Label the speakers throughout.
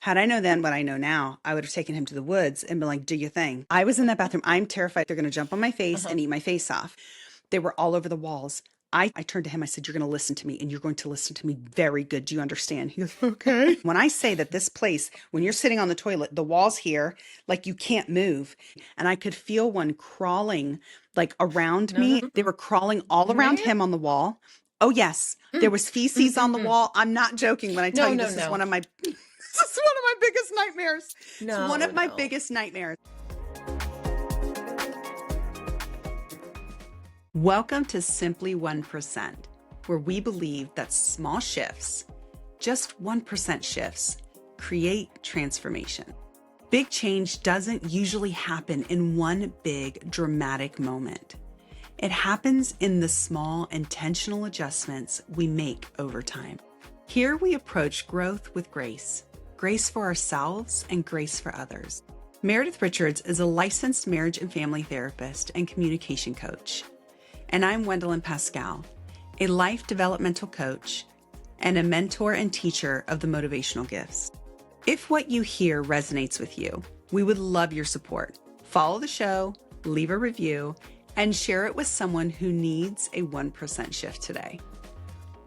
Speaker 1: Had I known then what I know now, I would have taken him to the woods and been like, do your thing. I was in that bathroom. I'm terrified they're going to jump on my face
Speaker 2: Uh-huh.
Speaker 1: and eat my face off. They were all over the walls. I turned to him. I said, you're going to listen to me and you're going to listen to me very good. Do you understand? He goes, okay. When I say that this place, when you're sitting on the toilet, the walls here, like you can't move. And I could feel one crawling like around
Speaker 2: No, no,
Speaker 1: me. They were crawling all around
Speaker 2: man.
Speaker 1: him on the wall. Oh, yes. There was feces on the
Speaker 2: Mm-mm-mm.
Speaker 1: wall. I'm not joking when I tell
Speaker 2: No,
Speaker 1: you
Speaker 2: no,
Speaker 1: this is
Speaker 2: no.
Speaker 1: one of my this is one of my biggest nightmares. It's one
Speaker 2: No,
Speaker 1: of my
Speaker 2: no.
Speaker 1: biggest nightmares. Welcome to Simply 1%, where we believe that small shifts, just 1% shifts, create transformation. Big change doesn't usually happen in one big dramatic moment. It happens in the small intentional adjustments we make over time. Here we approach growth with grace, grace for ourselves and grace for others. Meredith Richards is a licensed marriage and family therapist and communication coach. And I'm Wendolyn Pascal, a life developmental coach and a mentor and teacher of the motivational gifts. If what you hear resonates with you, we would love your support. Follow the show, leave a review, and share it with someone who needs a 1% shift today.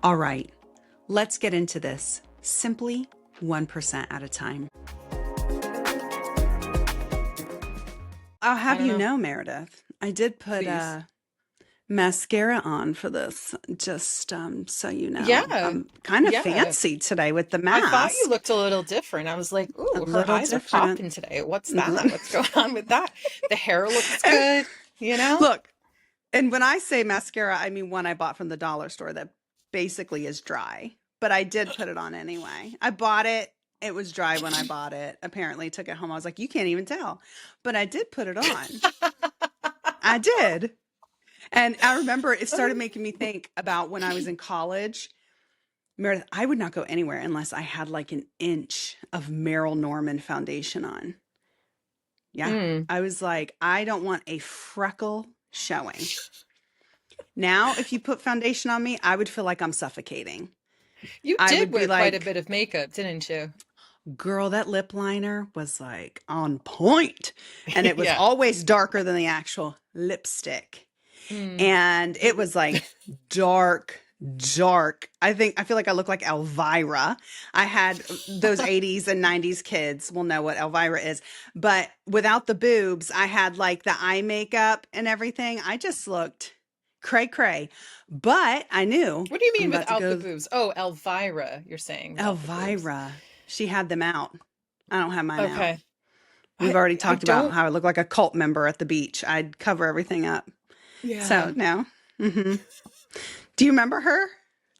Speaker 1: All right, let's get into this, simply 1% at a time. I'll
Speaker 2: I
Speaker 1: have
Speaker 2: don't
Speaker 1: you
Speaker 2: know.
Speaker 1: know, Meredith, I did put
Speaker 2: Please.
Speaker 1: mascara on for this, just so you know.
Speaker 2: Yeah.
Speaker 1: I'm kind of
Speaker 2: Yeah.
Speaker 1: fancy today with the
Speaker 2: I thought you
Speaker 1: mask.
Speaker 2: looked a little different. I was like,
Speaker 1: A
Speaker 2: ooh, her
Speaker 1: little
Speaker 2: eyes are
Speaker 1: different.
Speaker 2: popping today. What's that? What's going on with that? The hair looks
Speaker 1: And
Speaker 2: good, you know?
Speaker 1: look, and when I say mascara, I mean one I bought from the dollar store that basically is dry, but I did put it on anyway. I bought it. It was dry when I bought it. Apparently, took it home. I was like, you can't even tell. But I did put it on. I did. And I remember it started making me think about when I was in college. Meredith, I would not go anywhere unless I had like an inch of Merrill Norman foundation on. Yeah.
Speaker 2: Mm.
Speaker 1: I was like, I don't want a freckle showing. Now, if you put foundation on me, I would feel like I'm suffocating.
Speaker 2: You
Speaker 1: I
Speaker 2: did
Speaker 1: would be
Speaker 2: wear quite a bit
Speaker 1: like,
Speaker 2: of makeup, didn't you?
Speaker 1: girl, that lip liner was like on point. And it was
Speaker 2: Yeah.
Speaker 1: always darker than the actual lipstick.
Speaker 2: Mm.
Speaker 1: And it was like dark, dark. I feel like I look like Elvira. I had those 80s and 90s kids will know what Elvira is, but without the boobs, I had like the eye makeup and everything. I just looked cray cray, but I knew
Speaker 2: What do you
Speaker 1: I'm
Speaker 2: mean
Speaker 1: about to
Speaker 2: without the
Speaker 1: go.
Speaker 2: boobs? Oh, Elvira, you're saying without the boobs.
Speaker 1: Elvira, she had them out. I don't have mine out.
Speaker 2: Okay.
Speaker 1: We've
Speaker 2: I
Speaker 1: already
Speaker 2: I
Speaker 1: talked about
Speaker 2: don't,
Speaker 1: how I look like a cult member at the beach. I'd cover everything up. So
Speaker 2: yeah.
Speaker 1: no. hmm Do you remember her?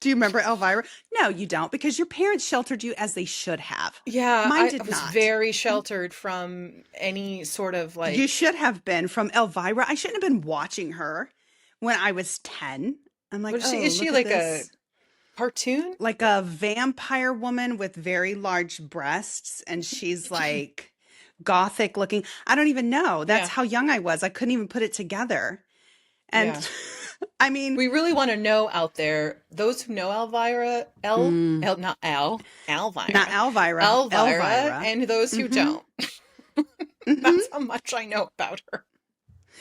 Speaker 1: Do you remember Elvira? No, you don't, because your parents sheltered you as they should have.
Speaker 2: Yeah,
Speaker 1: Mine
Speaker 2: I
Speaker 1: did
Speaker 2: was
Speaker 1: not.
Speaker 2: very sheltered from any sort of
Speaker 1: You
Speaker 2: like,
Speaker 1: should have been from Elvira. I shouldn't have been watching her when I was 10. I'm like,
Speaker 2: what is she?
Speaker 1: oh,
Speaker 2: Is she
Speaker 1: look at
Speaker 2: like a
Speaker 1: this.
Speaker 2: cartoon?
Speaker 1: Like a vampire woman with very large breasts. And she's like gothic looking. I don't even know. That's
Speaker 2: Yeah,
Speaker 1: how young I was. I couldn't even put it together. And
Speaker 2: yeah.
Speaker 1: I mean,
Speaker 2: We really want to know out there, those who know Elvira,
Speaker 1: mm,
Speaker 2: Not El,
Speaker 1: not
Speaker 2: Elvira,
Speaker 1: Elvira,
Speaker 2: Elvira,
Speaker 1: Elvira.
Speaker 2: and those who
Speaker 1: hmm
Speaker 2: don't.
Speaker 1: hmm
Speaker 2: That's how much I know about her.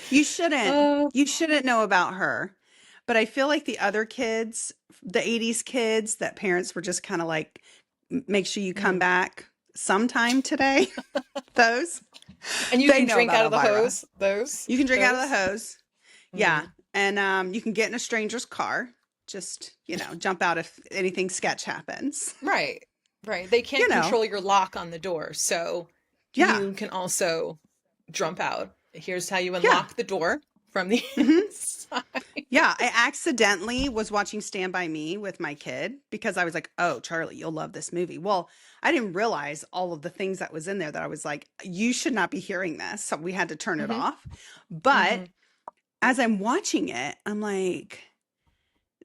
Speaker 1: You shouldn't.
Speaker 2: Uh,
Speaker 1: You shouldn't know about her. But I feel like the other kids, the 80s kids that parents were just kind of like, make sure you come
Speaker 2: mm.
Speaker 1: back sometime today. Those,
Speaker 2: And you
Speaker 1: they
Speaker 2: can
Speaker 1: know
Speaker 2: drink
Speaker 1: about
Speaker 2: out of the
Speaker 1: Elvira.
Speaker 2: hose, those,
Speaker 1: You can drink out of the
Speaker 2: those.
Speaker 1: hose. Yeah.
Speaker 2: Mm.
Speaker 1: And you can get in a stranger's car. Just, jump out if anything sketch happens.
Speaker 2: Right, right. They
Speaker 1: You
Speaker 2: can't
Speaker 1: know,
Speaker 2: control your lock on the door, so
Speaker 1: yeah.
Speaker 2: you can also jump out. Here's how you
Speaker 1: Yeah.
Speaker 2: unlock the door from the
Speaker 1: hmm
Speaker 2: inside.
Speaker 1: Yeah, I accidentally was watching Stand By Me with my kid because I was like, "Oh, Charlie, you'll love this movie." Well, I didn't realize all of the things that was in there that I was like, "You should not be hearing this." So we had to turn it
Speaker 2: Hmm.
Speaker 1: off. But
Speaker 2: Hmm.
Speaker 1: as I'm watching it, I'm like,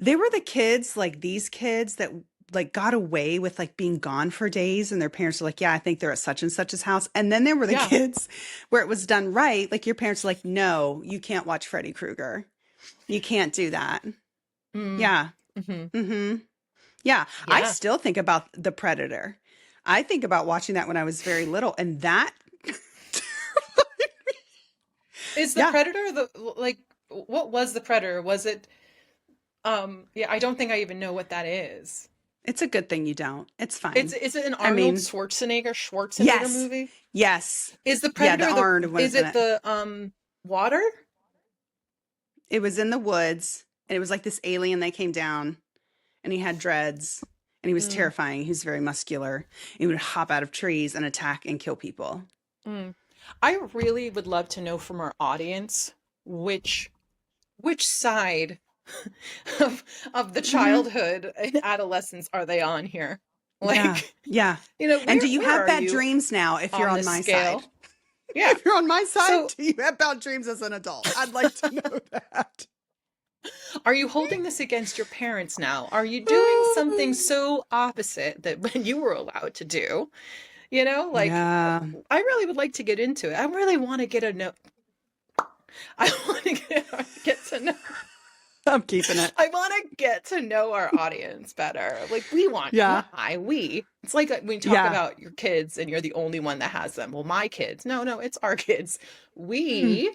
Speaker 1: they were the kids, like these kids that like got away with like being gone for days and their parents are like, "Yeah, I think they're at such and such's house." And then there were the
Speaker 2: Yeah.
Speaker 1: kids where it was done right, like your parents are like, "No, you can't watch Freddy Krueger. You can't do that."
Speaker 2: Mm.
Speaker 1: Yeah.
Speaker 2: Hmm.
Speaker 1: Mhm. Yeah, I
Speaker 2: Yeah.
Speaker 1: still think about The Predator. I think about watching that when I was very little, and that,
Speaker 2: Is the
Speaker 1: yeah,
Speaker 2: Predator like what was the Predator? Was it yeah, I don't think I even know what that is.
Speaker 1: it's a good thing you don't. It's
Speaker 2: It's
Speaker 1: fine.
Speaker 2: is it an
Speaker 1: I
Speaker 2: Arnold
Speaker 1: mean,
Speaker 2: Schwarzenegger
Speaker 1: yes,
Speaker 2: movie?
Speaker 1: yes,
Speaker 2: Is the
Speaker 1: yeah. The
Speaker 2: Predator
Speaker 1: Arnold
Speaker 2: is
Speaker 1: was in
Speaker 2: it
Speaker 1: it.
Speaker 2: the water?
Speaker 1: It was in the woods, and it was like this alien that came down, and he had dreads, and he was
Speaker 2: Mm,
Speaker 1: terrifying. He was very muscular. He would hop out of trees and attack and kill people.
Speaker 2: mm. I really would love to know from our audience which which side of the
Speaker 1: Hmm.
Speaker 2: childhood and adolescence are they on here?
Speaker 1: Yeah,
Speaker 2: Like,
Speaker 1: yeah. And do you
Speaker 2: where
Speaker 1: have
Speaker 2: are
Speaker 1: bad
Speaker 2: you
Speaker 1: dreams now if you're
Speaker 2: on
Speaker 1: on
Speaker 2: the
Speaker 1: my side?
Speaker 2: scale? Yeah.
Speaker 1: If you're on my side,
Speaker 2: So,
Speaker 1: do you have bad dreams as an adult? I'd like to know that.
Speaker 2: are you holding this against your parents now? Are you doing something so opposite that when you were allowed to do? You know, like
Speaker 1: Yeah,
Speaker 2: I really would like to get into it. I really want to get a know. I want to get to know.
Speaker 1: I'm keeping it.
Speaker 2: I want to get to know our audience better. Like we want,
Speaker 1: Yeah,
Speaker 2: not I, we. It's like when you talk
Speaker 1: yeah.
Speaker 2: about your kids and you're the only one that has them. Well, my kids. No, no, it's our kids.
Speaker 1: Mm,
Speaker 2: We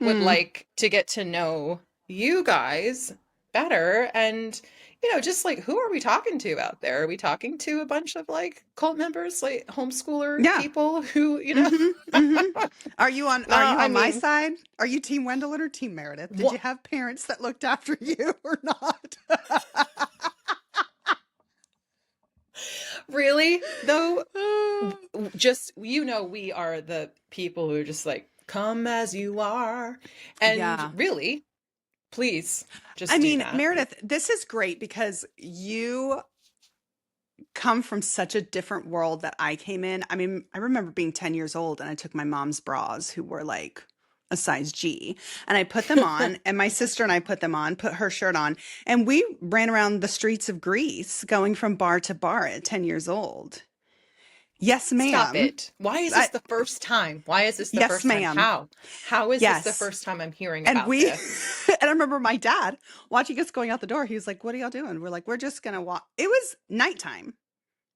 Speaker 2: would
Speaker 1: mm.
Speaker 2: like to get to know you guys better and just like who are we talking to out there? Are we talking to a bunch of like cult members, like homeschooler
Speaker 1: Yeah.
Speaker 2: people who,
Speaker 1: Hmm. Hmm.
Speaker 2: no,
Speaker 1: Are you
Speaker 2: I
Speaker 1: on my
Speaker 2: mean,
Speaker 1: side? Are you Team Wendolyn or Team Meredith? Did you
Speaker 2: what
Speaker 1: have parents that looked after you or not?
Speaker 2: really though, just we are the people who are just like come as you are, and
Speaker 1: Yeah.
Speaker 2: really please
Speaker 1: I
Speaker 2: just do
Speaker 1: mean,
Speaker 2: that.
Speaker 1: Meredith, this is great because you come from such a different world that I came in. I mean, I remember being 10 years old and I took my mom's bras, who were like a size G, and I put them on, and my sister and I put them on, put her shirt on, and we ran around the streets of Greece going from bar to bar at 10 years old. Yes,
Speaker 2: Stop
Speaker 1: ma'am.
Speaker 2: it. Why is this
Speaker 1: I,
Speaker 2: the first time? Why is this the
Speaker 1: yes,
Speaker 2: first time?
Speaker 1: ma'am.
Speaker 2: How is this the
Speaker 1: Yes.
Speaker 2: first time I'm hearing
Speaker 1: And
Speaker 2: about
Speaker 1: we,
Speaker 2: this?
Speaker 1: and I remember my dad watching us going out the door. He was like, "What are y'all doing?" We're like, "We're just going to walk." It was nighttime,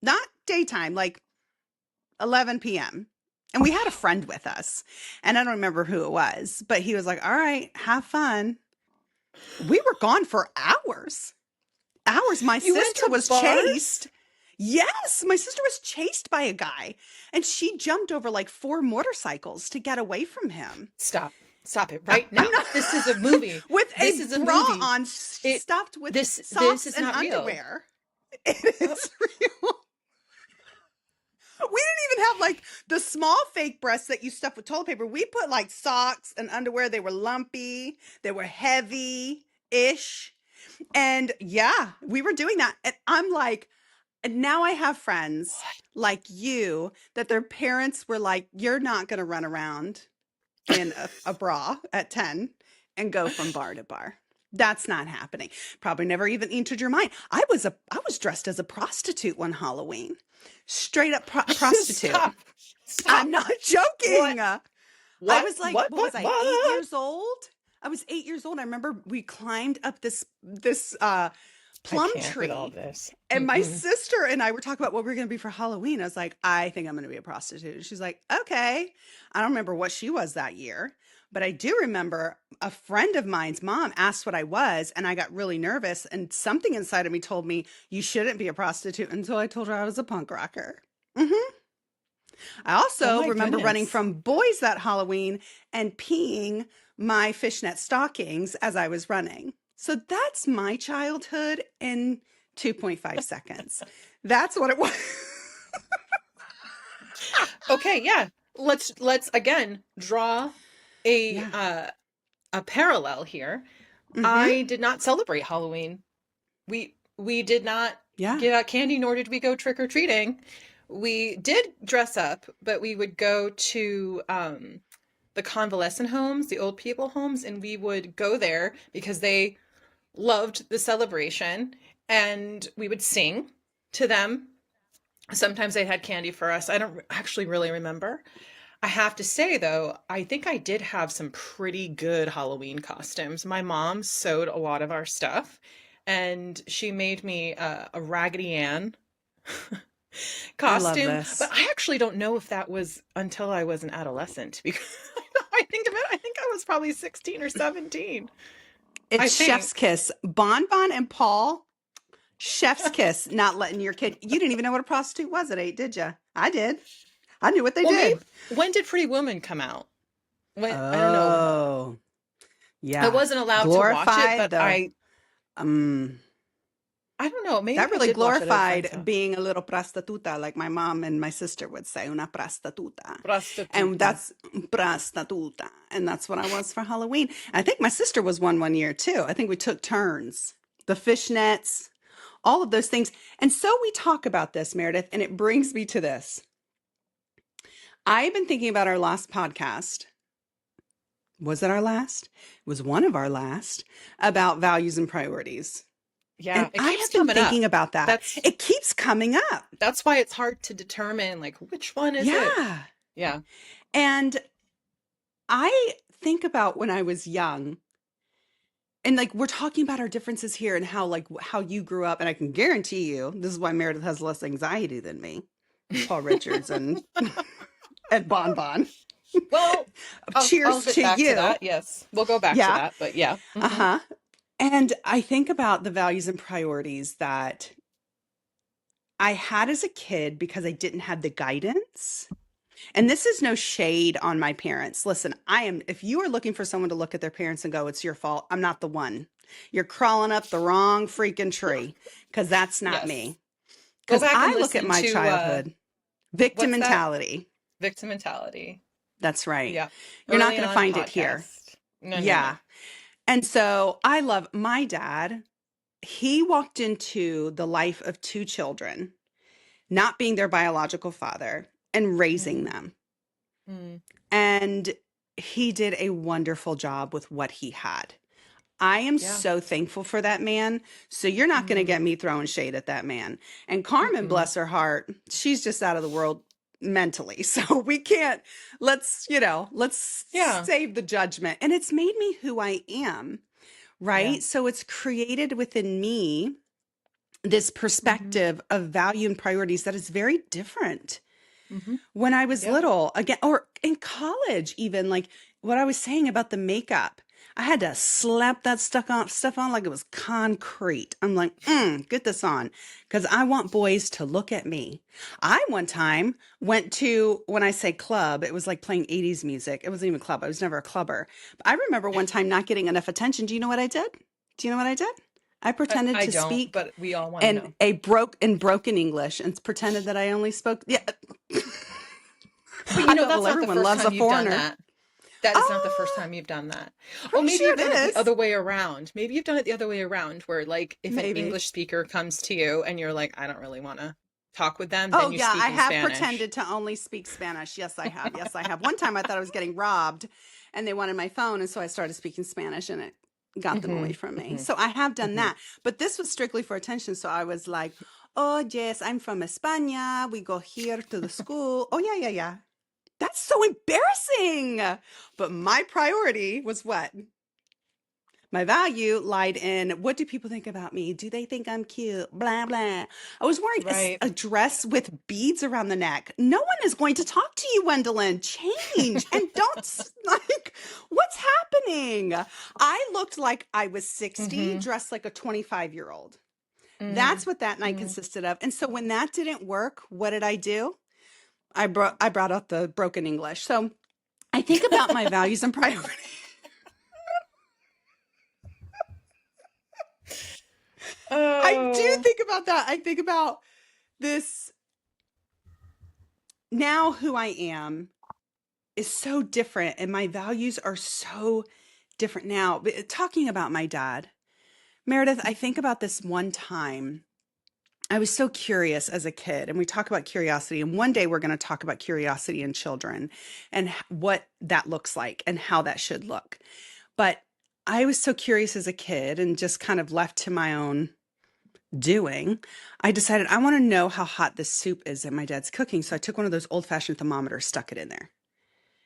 Speaker 1: not daytime, like 11 p.m. And we had a friend with us, and I don't remember who it was, but he was like, "All right, have fun." We were gone for hours. Hours. My
Speaker 2: You went
Speaker 1: sister
Speaker 2: to
Speaker 1: was
Speaker 2: bars?
Speaker 1: chased. Yes, my sister was chased by a guy, and she jumped over like four motorcycles to get away from him.
Speaker 2: Stop. Stop it right
Speaker 1: I'm
Speaker 2: now.
Speaker 1: not
Speaker 2: This is a movie.
Speaker 1: with
Speaker 2: This
Speaker 1: a
Speaker 2: is a
Speaker 1: bra
Speaker 2: movie.
Speaker 1: on,
Speaker 2: It
Speaker 1: stuffed with
Speaker 2: this
Speaker 1: socks
Speaker 2: is
Speaker 1: and
Speaker 2: not real.
Speaker 1: underwear. It
Speaker 2: Uh,
Speaker 1: is real. We didn't even have like the small fake breasts that you stuff with toilet paper. We put like socks and underwear. They were lumpy, they were heavy ish. And yeah, we were doing that. And I'm like, and now I have friends like you that their parents were like, "You're not going to run around in a bra at 10 and go from bar to bar. That's not happening." Probably never even entered your mind. I was dressed as a prostitute one Halloween. Straight up prostitute.
Speaker 2: Stop.
Speaker 1: I'm
Speaker 2: Stop.
Speaker 1: not
Speaker 2: What?
Speaker 1: joking. I
Speaker 2: What?
Speaker 1: was like,
Speaker 2: What?
Speaker 1: what
Speaker 2: What?
Speaker 1: was I? 8
Speaker 2: What?
Speaker 1: years old? I was 8 years old. I remember we climbed up this
Speaker 2: I
Speaker 1: plum
Speaker 2: can't with all
Speaker 1: tree,
Speaker 2: this.
Speaker 1: and my
Speaker 2: Mm-mm.
Speaker 1: sister and I were talking about what we were going to be for Halloween. I was like, "I think I'm going to be a prostitute." And she's like, "Okay." I don't remember what she was that year, but I do remember a friend of mine's mom asked what I was, and I got really nervous. And something inside of me told me, "You shouldn't be a prostitute," until I told her I was a punk rocker. Hmm. I
Speaker 2: Oh
Speaker 1: also
Speaker 2: my
Speaker 1: remember running
Speaker 2: goodness.
Speaker 1: from boys that Halloween and peeing my fishnet stockings as I was running. So that's my childhood in 2.5 seconds. That's what it was.
Speaker 2: Okay, yeah. Let's again draw a
Speaker 1: Yeah.
Speaker 2: uh a parallel here.
Speaker 1: Hmm.
Speaker 2: I did not celebrate Halloween. We did not
Speaker 1: Yeah.
Speaker 2: give out candy, nor did we go trick or treating. We did dress up, but we would go to the convalescent homes, the old people homes, and we would go there because they loved the celebration, and we would sing to them. Sometimes they had candy for us. I don't actually really remember. I have to say though, I think I did have some pretty good Halloween costumes. My mom sewed a lot of our stuff, and she made me a Raggedy Ann
Speaker 1: I love
Speaker 2: costume. But
Speaker 1: this.
Speaker 2: I actually don't know if that was until I was an adolescent because I think of it, I think I was probably 16 or 17. I
Speaker 1: It's chef's
Speaker 2: think.
Speaker 1: kiss. Bon Bon and Paul, chef's kiss, not letting your kid. You didn't even know what a prostitute was at 8, did you? I did. I knew what they
Speaker 2: Well, maybe
Speaker 1: did.
Speaker 2: when did Pretty Woman come out? When I don't know.
Speaker 1: Oh,
Speaker 2: I
Speaker 1: yeah.
Speaker 2: wasn't allowed to watch it,
Speaker 1: Glorified
Speaker 2: but
Speaker 1: the, um,
Speaker 2: I don't know. Maybe
Speaker 1: that
Speaker 2: I
Speaker 1: really
Speaker 2: did watch it at a friend's
Speaker 1: glorified
Speaker 2: house.
Speaker 1: being a little prostituta, like my mom and my sister would say, una prostituta. And
Speaker 2: Prostituta.
Speaker 1: that's prostituta. And that's what I was for Halloween. I think my sister was one year too. I think we took turns. The fishnets, all of those things. And so we talk about this, Meredith, and it brings me to this. I've been thinking about our last podcast. Was it our last? It was one of our last about values and priorities.
Speaker 2: Yeah,
Speaker 1: And
Speaker 2: it
Speaker 1: I
Speaker 2: keeps
Speaker 1: have been
Speaker 2: coming up.
Speaker 1: thinking about that.
Speaker 2: That's
Speaker 1: It keeps coming up.
Speaker 2: that's why it's hard to determine like which one is it?
Speaker 1: Yeah.
Speaker 2: Yeah.
Speaker 1: And I think about when I was young, and like we're talking about our differences here and how like how you grew up, and I can guarantee you this is why Meredith has less anxiety than me. Paul Richards and and Bon Bon.
Speaker 2: Well, I'll
Speaker 1: Cheers
Speaker 2: get
Speaker 1: to
Speaker 2: back to
Speaker 1: you.
Speaker 2: that. Yes, we'll go back to
Speaker 1: Yeah.
Speaker 2: that. But yeah.
Speaker 1: Uh-huh. And I think about the values and priorities that I had as a kid because I didn't have the guidance. And this is no shade on my parents. Listen, if you are looking for someone to look at their parents and go, it's your fault, I'm not the one. You're crawling up the wrong freaking tree because that's not
Speaker 2: Yes.
Speaker 1: me.
Speaker 2: Go
Speaker 1: Because
Speaker 2: back and
Speaker 1: I look at
Speaker 2: listen
Speaker 1: my
Speaker 2: to
Speaker 1: childhood, victim
Speaker 2: what's that?
Speaker 1: mentality.
Speaker 2: Victim mentality.
Speaker 1: That's right.
Speaker 2: Yeah.
Speaker 1: You're not
Speaker 2: Early
Speaker 1: going to
Speaker 2: on
Speaker 1: find it here.
Speaker 2: podcast. No, no, no.
Speaker 1: Yeah. And so I love my dad. He walked into the life of 2 children, not being their biological father, and raising
Speaker 2: Mm,
Speaker 1: them.
Speaker 2: mm,
Speaker 1: And he did a wonderful job with what he had. I am
Speaker 2: yeah.
Speaker 1: so thankful for that man. So you're not going to
Speaker 2: Mm,
Speaker 1: get me throwing shade at that man. And Carmen,
Speaker 2: mm-mm.
Speaker 1: bless her heart, she's just out of the world mentally. So we can't, let's
Speaker 2: Yeah.
Speaker 1: save the judgment. And it's made me who I am,
Speaker 2: Yeah.
Speaker 1: right? So it's created within me this
Speaker 2: Mm-hmm.
Speaker 1: perspective of value and priorities that is very different
Speaker 2: Mm-hmm.
Speaker 1: when I was
Speaker 2: Yep.
Speaker 1: little, again, or in college, even like what I was saying about the makeup. I had to slap that stuff on like it was concrete. I'm like, get this on because I want boys to look at me. I one time went to, when I say club, it was like playing 80s music. It wasn't even a club. I was never a clubber. But I remember one time not getting enough attention. Do you know what I did? Do you know what I did? I pretended
Speaker 2: I
Speaker 1: to
Speaker 2: don't,
Speaker 1: speak
Speaker 2: but we all want to
Speaker 1: in
Speaker 2: know.
Speaker 1: broken English and pretended that I only spoke. Yeah.
Speaker 2: But
Speaker 1: I thought,
Speaker 2: that's
Speaker 1: well,
Speaker 2: not the
Speaker 1: everyone
Speaker 2: first
Speaker 1: loves a
Speaker 2: time you've done
Speaker 1: foreigner.
Speaker 2: that. That is not the first
Speaker 1: Oh,
Speaker 2: time you've done that. Or
Speaker 1: pretty
Speaker 2: maybe
Speaker 1: sure
Speaker 2: you've
Speaker 1: it
Speaker 2: done it the
Speaker 1: is.
Speaker 2: other way around. Maybe you've done it the other way around, where like if an
Speaker 1: Maybe.
Speaker 2: English speaker comes to you and you're like, I don't really want to talk with them, then
Speaker 1: Oh,
Speaker 2: you
Speaker 1: yeah,
Speaker 2: speak
Speaker 1: I
Speaker 2: in
Speaker 1: have
Speaker 2: Spanish.
Speaker 1: pretended to only speak Spanish. Yes, I have. Yes, I have. One time I thought I was getting robbed and they wanted my phone. And so I started speaking Spanish and it got them away
Speaker 2: Hmm.
Speaker 1: from me.
Speaker 2: Hmm.
Speaker 1: So I have done
Speaker 2: Hmm.
Speaker 1: that. But this was strictly for attention. So I was like, oh, yes, I'm from España. We go here to the school. Oh, yeah, yeah, yeah. That's so embarrassing. But my priority was what? My value lied in what do people think about me? Do they think I'm cute? Blah, blah. I was wearing
Speaker 2: Right.
Speaker 1: a dress with beads around the neck. No one is going to talk to you, Wendolyn. Change and don't, like, what's happening? I looked like I was 60,
Speaker 2: Hmm.
Speaker 1: dressed like a 25-year-old. That's
Speaker 2: Mm.
Speaker 1: what that night
Speaker 2: Mm.
Speaker 1: consisted of. And so when that didn't work, what did I do? I brought out the broken English. So I think about my values and priorities. I do
Speaker 2: Oh.
Speaker 1: think about that. I think about this now who I am is so different and my values are so different now. But talking about my dad, Meredith, I think about this one time. I was so curious as a kid, and we talk about curiosity. And one day we're going to talk about curiosity in children and what that looks like and how that should look. But I was so curious as a kid and just kind of left to my own doing, I decided I want to know how hot this soup is that my dad's cooking. So I took one of those old fashioned thermometers, stuck it in there.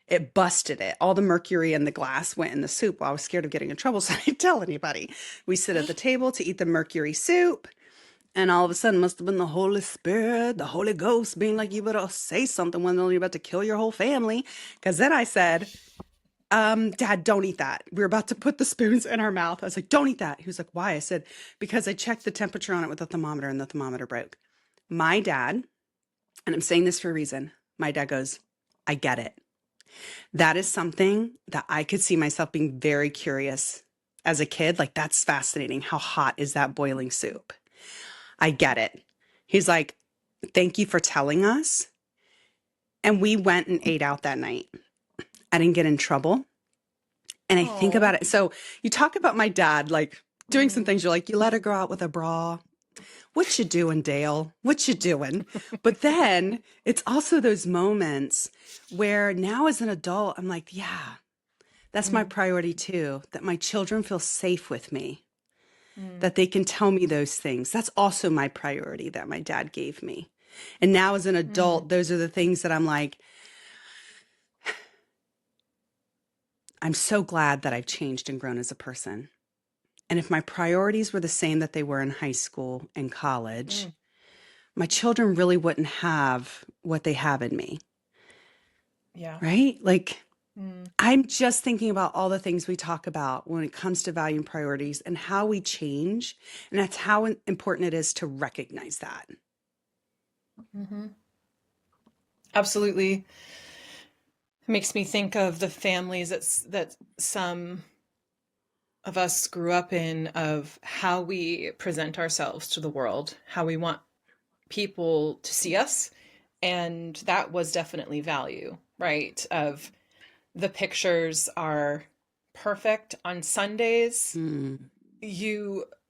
Speaker 1: It busted it. All the mercury in the glass went in the soup. Well, I was scared of getting in trouble, so I didn't tell anybody. We sit at the table to eat the mercury soup. And all of a sudden, must have been the Holy Spirit, the Holy Ghost being like, you better say something when you're about to kill your whole family. Because then I said, Dad, don't eat that. We were about to put the spoons in our mouth. I was like, don't eat that. He was like, why? I said, because I checked the temperature on it with the thermometer and the thermometer broke. My dad, and I'm saying this for a reason, my dad goes, I get it. That is something that I could see myself being very curious as a kid. Like, that's fascinating. How hot is that boiling soup? I get it. He's like, thank you for telling us. And we went and ate out that night. I didn't get in trouble. And I think
Speaker 2: Oh.
Speaker 1: about it. So you talk about my dad, like doing some
Speaker 2: Mm.
Speaker 1: things. You're like, you let her go out with a bra. What you doing, Dale? What you doing? But then it's also those moments where now as an adult, I'm like, yeah, that's my
Speaker 2: Mm.
Speaker 1: priority too, that my children feel safe with me,
Speaker 2: Mm.
Speaker 1: that they can tell me those things. That's also my priority that my dad gave me. And now as an
Speaker 2: Mm.
Speaker 1: adult, those are the things that I'm like, I'm so glad that I've changed and grown as a person. And if my priorities were the same that they were in high school and college,
Speaker 2: Mm.
Speaker 1: my children really wouldn't have what they have in me,
Speaker 2: Yeah.
Speaker 1: right? Like,
Speaker 2: Mm.
Speaker 1: I'm just thinking about all the things we talk about when it comes to value and priorities and how we change. And that's how important it is to recognize that.
Speaker 2: Mm-hmm. Absolutely. It makes me think of the families that some of us grew up in, of how we present ourselves to the world, how we want people to see us. And that was definitely value, right? Of the pictures are perfect on Sundays.
Speaker 1: Mm.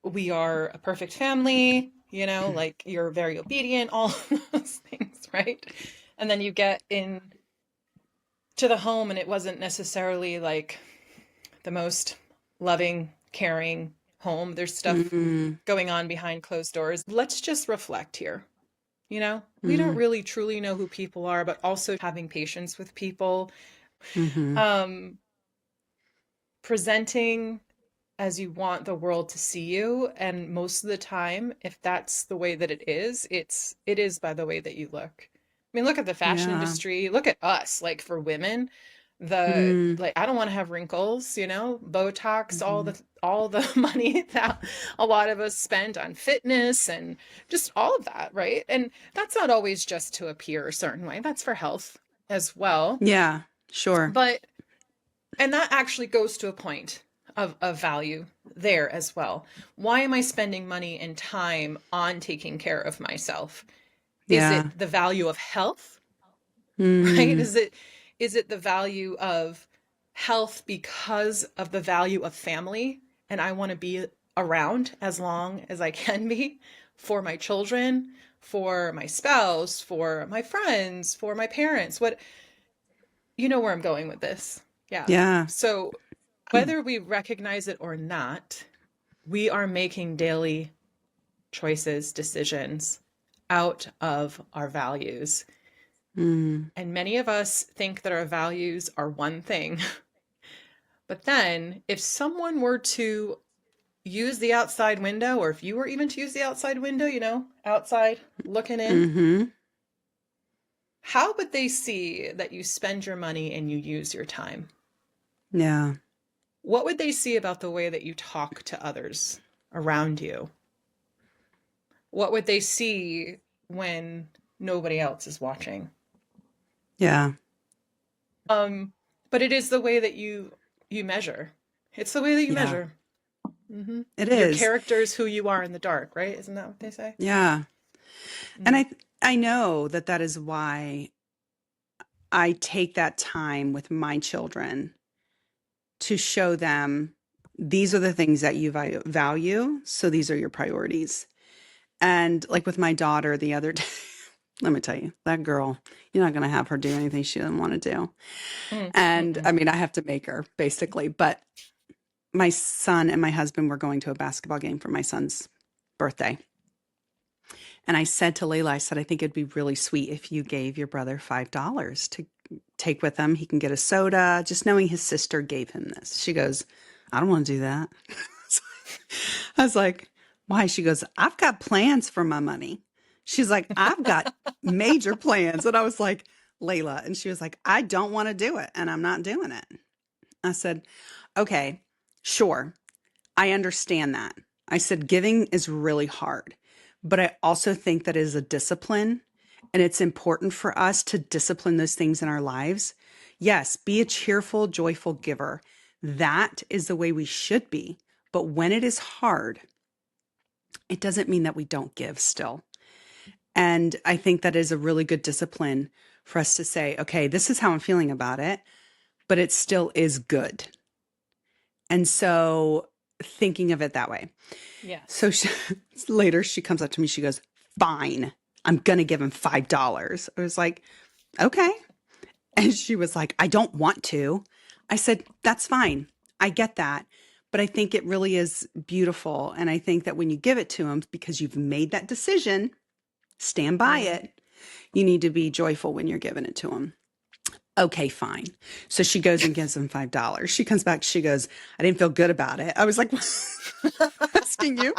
Speaker 2: We are a perfect family, like you're very obedient, all those things, right? And then you get in to the home and it wasn't necessarily like the most loving, caring home. There's stuff
Speaker 1: Mm.
Speaker 2: going on behind closed doors. Let's just reflect here. We don't
Speaker 1: Mm.
Speaker 2: really truly know who people are, but also having patience with people,
Speaker 1: Mm-hmm.
Speaker 2: um, presenting as you want the world to see you. And most of the time, if that's the way that it is by the way that you look. I mean, look at the fashion
Speaker 1: Yeah.
Speaker 2: industry, look at us, like for women, the
Speaker 1: Mm.
Speaker 2: like I don't want to have wrinkles, Botox,
Speaker 1: Mm-hmm.
Speaker 2: all the money that a lot of us spend on fitness and just all of that, right? And that's not always just to appear a certain way. That's for health as well.
Speaker 1: Yeah, sure.
Speaker 2: But and that actually goes to a point of value there as well. Why am I spending money and time on taking care of myself? Is
Speaker 1: Yeah.
Speaker 2: it the value of health, right?
Speaker 1: Mm.
Speaker 2: Is it the value of health because of the value of family? And I want to be around as long as I can be for my children, for my spouse, for my friends, for my parents. What you know where I'm going with this. Yeah.
Speaker 1: Yeah.
Speaker 2: So whether we recognize it or not, we are making daily choices, decisions out of our values.
Speaker 1: Mm.
Speaker 2: And many of us think that our values are one thing. But then, if someone were to use the outside window, or if you were even to use the outside window, outside looking in,
Speaker 1: Mm-hmm.
Speaker 2: how would they see that you spend your money and you use your time?
Speaker 1: Yeah.
Speaker 2: What would they see about the way that you talk to others around you? What would they see when nobody else is watching?
Speaker 1: Yeah.
Speaker 2: Um, but it is the way that you measure. It's the way that you
Speaker 1: Yeah.
Speaker 2: measure. Hmm.
Speaker 1: It
Speaker 2: Your
Speaker 1: is.
Speaker 2: character is who you are in the dark, right? Isn't that what they say?
Speaker 1: Yeah. And
Speaker 2: Mm.
Speaker 1: I know that that is why I take that time with my children to show them these are the things that you value. So these are your priorities. And like with my daughter the other day, let me tell you, that girl, you're not going to have her do anything she doesn't want to do.
Speaker 2: Mm.
Speaker 1: And
Speaker 2: Mm-mm.
Speaker 1: I mean, I have to make her basically. But my son and my husband were going to a basketball game for my son's birthday. And I said to Layla, I said, I think it'd be really sweet if you gave your brother $5 to take with him. He can get a soda, just knowing his sister gave him this. She goes, I don't want to do that. I was like, Why? She goes, I've got plans for my money. She's like, I've got major plans. And I was like, Layla. And she was like, I don't want to do it. And I'm not doing it. I said, okay, sure. I understand that. I said, giving is really hard. But I also think that it is a discipline. And it's important for us to discipline those things in our lives. Yes, be a cheerful, joyful giver. That is the way we should be. But when it is hard, it doesn't mean that we don't give still. And I think that is a really good discipline for us to say, okay, this is how I'm feeling about it, but it still is good. And so thinking of it that way. So
Speaker 2: Yes.
Speaker 1: later she comes up to me, she goes, fine, I'm going to give him $5. I was like, okay. And she was like, I don't want to. I said, that's fine. I get that. But I think it really is beautiful. And I think that when you give it to him, because you've made that decision, stand by
Speaker 2: Mm.
Speaker 1: it. You need to be joyful when you're giving it to him. Okay, fine. So she goes and gives him $5. She comes back. She goes, I didn't feel good about it. I was like, asking you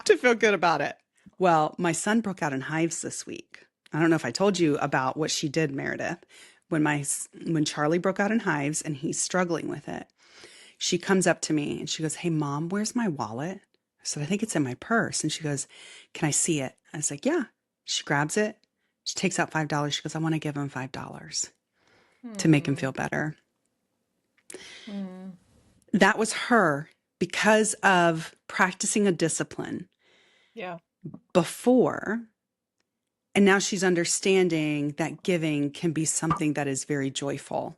Speaker 1: to feel good about it. Well, my son broke out in hives this week. I don't know if I told you about what she did, Meredith. When Charlie broke out in hives and he's struggling with it, she comes up to me and she goes, hey, Mom, where's my wallet? I said, I think it's in my purse. And she goes, can I see it? I was like, yeah. She grabs it. She takes out $5. She goes, I want to give him $5 to make him feel
Speaker 2: Mm.
Speaker 1: better.
Speaker 2: Mm.
Speaker 1: That was her because of practicing a discipline
Speaker 2: Yeah.
Speaker 1: before. And now she's understanding that giving can be something that is very joyful.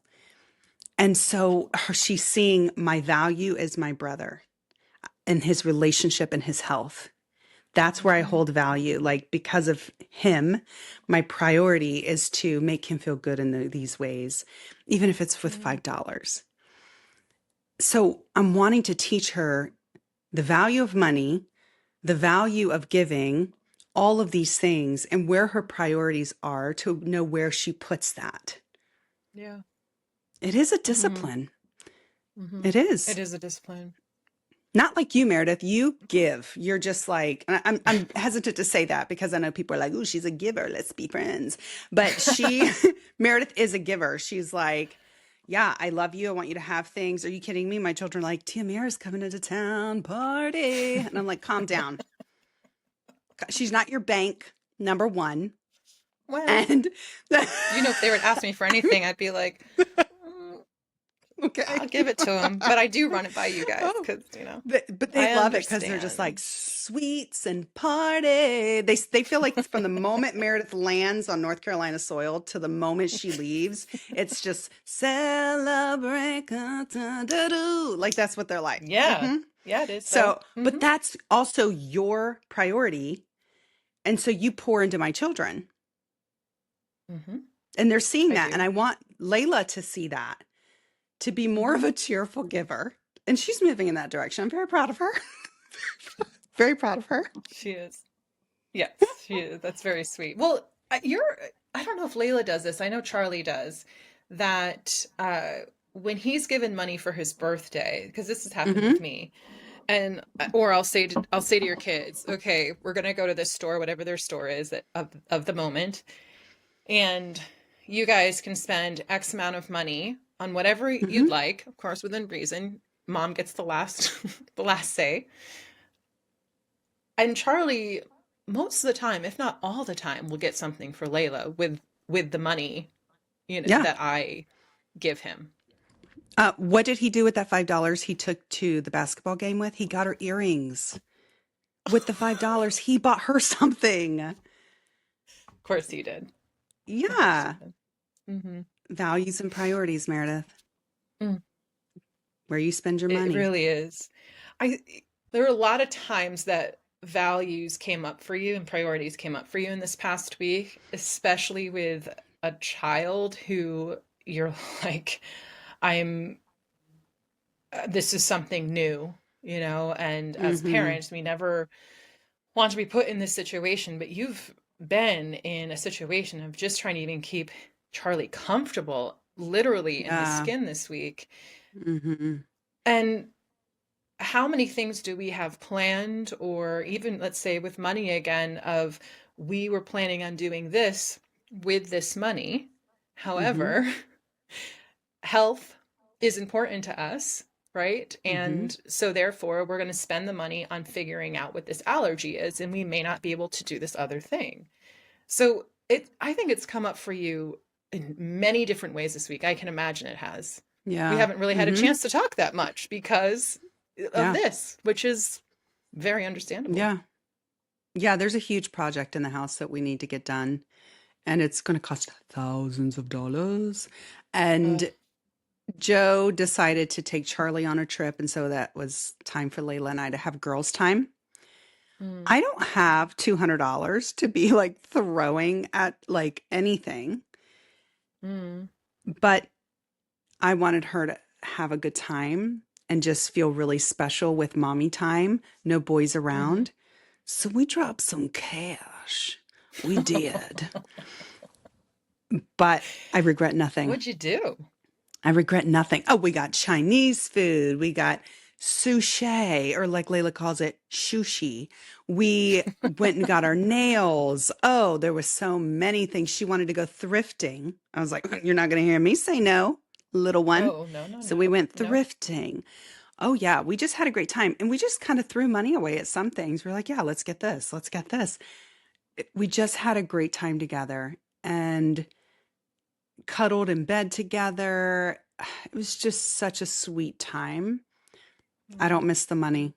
Speaker 1: And so she's seeing my value as my brother and his relationship and his health. That's where I
Speaker 2: Mhm.
Speaker 1: hold value. Like, because of him, my priority is to make him feel good in these ways, even if it's with
Speaker 2: Mm.
Speaker 1: $5. So I'm wanting to teach her the value of money, the value of giving, all of these things, and where her priorities are to know where she puts that.
Speaker 2: Yeah.
Speaker 1: It is a
Speaker 2: Mhm.
Speaker 1: discipline.
Speaker 2: Mhm.
Speaker 1: It is.
Speaker 2: It is a discipline.
Speaker 1: Not like you, Meredith. You give. You're just like, and I'm hesitant to say that because I know people are like, "Ooh, she's a giver. Let's be friends." But Meredith is a giver. She's like, "Yeah, I love you. I want you to have things." Are you kidding me? My children are like, "Tia Mira's coming into town, party," and I'm like, "Calm down. She's not your bank, number one."
Speaker 2: Well,
Speaker 1: And
Speaker 2: if they were to ask me for anything, I'd be like, "Mm,
Speaker 1: okay.
Speaker 2: I'll give it to them." But I do run it by you guys
Speaker 1: Oh,
Speaker 2: because,
Speaker 1: but they
Speaker 2: I
Speaker 1: love it because they're just like
Speaker 2: understand.
Speaker 1: sweets and party. They feel like from the moment Meredith lands on North Carolina soil to the moment she leaves, it's just celebrate, like that's what they're like.
Speaker 2: Yeah. Yeah, it is though.
Speaker 1: So, but
Speaker 2: Hmm.
Speaker 1: that's also your priority, and so you pour into my children,
Speaker 2: Hmm.
Speaker 1: and they're seeing
Speaker 2: I
Speaker 1: that, and
Speaker 2: do.
Speaker 1: I want Layla to see that, to be more of
Speaker 2: Hmm.
Speaker 1: a cheerful giver, and she's moving in that direction. I'm very proud of her. Very proud of her.
Speaker 2: She is. Yes, she is. That's very sweet. Well, I don't know if Layla does this. I know Charlie does. That when he's given money for his birthday, because this has happened with
Speaker 1: Hmm.
Speaker 2: me, and or I'll say to your kids, okay, we're gonna go to this store, whatever their store is of the moment, and you guys can spend X amount of money on whatever you'd
Speaker 1: Hmm.
Speaker 2: like, of course, within reason. Mom gets the last the last say. And Charlie, most of the time, if not all the time, will get something for Layla with the money,
Speaker 1: Yeah.
Speaker 2: that I give him.
Speaker 1: What did he do with that $5 he took to the basketball game with? He got her earrings. With the $5, he bought her something.
Speaker 2: Of course he did. Of course he
Speaker 1: Yeah.
Speaker 2: did. Hmm.
Speaker 1: Values and priorities, Meredith.
Speaker 2: Mm,
Speaker 1: Where you spend your
Speaker 2: it
Speaker 1: money.
Speaker 2: really is. I There are a lot of times that values came up for you and priorities came up for you in this past week, especially with a child who you're like, I'm this is something new, and as
Speaker 1: Hmm.
Speaker 2: parents, we never want to be put in this situation, but you've been in a situation of just trying to even keep Charlie comfortable, literally in his
Speaker 1: Yeah.
Speaker 2: skin this week.
Speaker 1: Hmm.
Speaker 2: And how many things do we have planned, or even let's say with money again, of we were planning on doing this with this money.
Speaker 1: Mm-hmm.
Speaker 2: However, health is important to us, right?
Speaker 1: Mm-hmm.
Speaker 2: And so therefore, we're going to spend the money on figuring out what this allergy is, and we may not be able to do this other thing. So I think it's come up for you in many different ways this week. I can imagine it has. We
Speaker 1: Yeah.
Speaker 2: haven't really had a
Speaker 1: Mm-hmm.
Speaker 2: chance to talk that much because of
Speaker 1: Yeah.
Speaker 2: this, which is very understandable.
Speaker 1: Yeah. Yeah. There's a huge project in the house that we need to get done, and it's going to cost thousands of dollars.
Speaker 2: Oh,
Speaker 1: And Joe decided to take Charlie on a trip, and so that was time for Layla and I to have girls' time.
Speaker 2: mm,
Speaker 1: I don't have $200 to be like throwing at like anything,
Speaker 2: mm,
Speaker 1: but I wanted her to have a good time and just feel really special with mommy time, no boys
Speaker 2: hmm.
Speaker 1: around. So we dropped some cash. We did. But I regret nothing.
Speaker 2: What'd you do?
Speaker 1: I regret nothing. Oh, we got Chinese food. We got sushi, or like Layla calls it, sushi. We went and got our nails. Oh, there was so many things. She wanted to go thrifting. I was like, you're not going to hear me say no, little one.
Speaker 2: Oh, no, no,
Speaker 1: So we
Speaker 2: no,
Speaker 1: went
Speaker 2: no.
Speaker 1: thrifting. Oh, yeah. We just had a great time. And we just kind of threw money away at some things. We're like, yeah, let's get this. Let's get this. We just had a great time together and cuddled in bed together. It was just such a sweet time. I don't miss the money.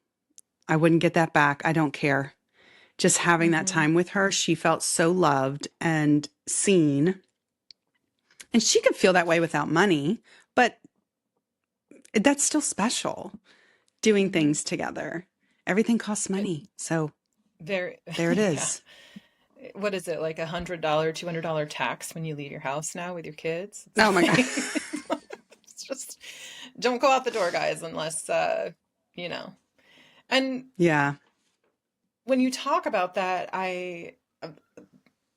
Speaker 1: I wouldn't get that back. I don't care. Just having that
Speaker 2: Mm-hmm.
Speaker 1: time with her, she felt so loved and seen. And she could feel that way without money, but that's still special doing
Speaker 2: Mm-hmm.
Speaker 1: things together. Everything costs
Speaker 2: And
Speaker 1: money. So
Speaker 2: there,
Speaker 1: there it
Speaker 2: yeah.
Speaker 1: is.
Speaker 2: What is it, like $100, $200 tax when you leave your house now with your kids?
Speaker 1: Oh
Speaker 2: It's
Speaker 1: my God.
Speaker 2: like, it's just don't go out the door, guys, unless you know. And
Speaker 1: Yeah.
Speaker 2: when you talk about that,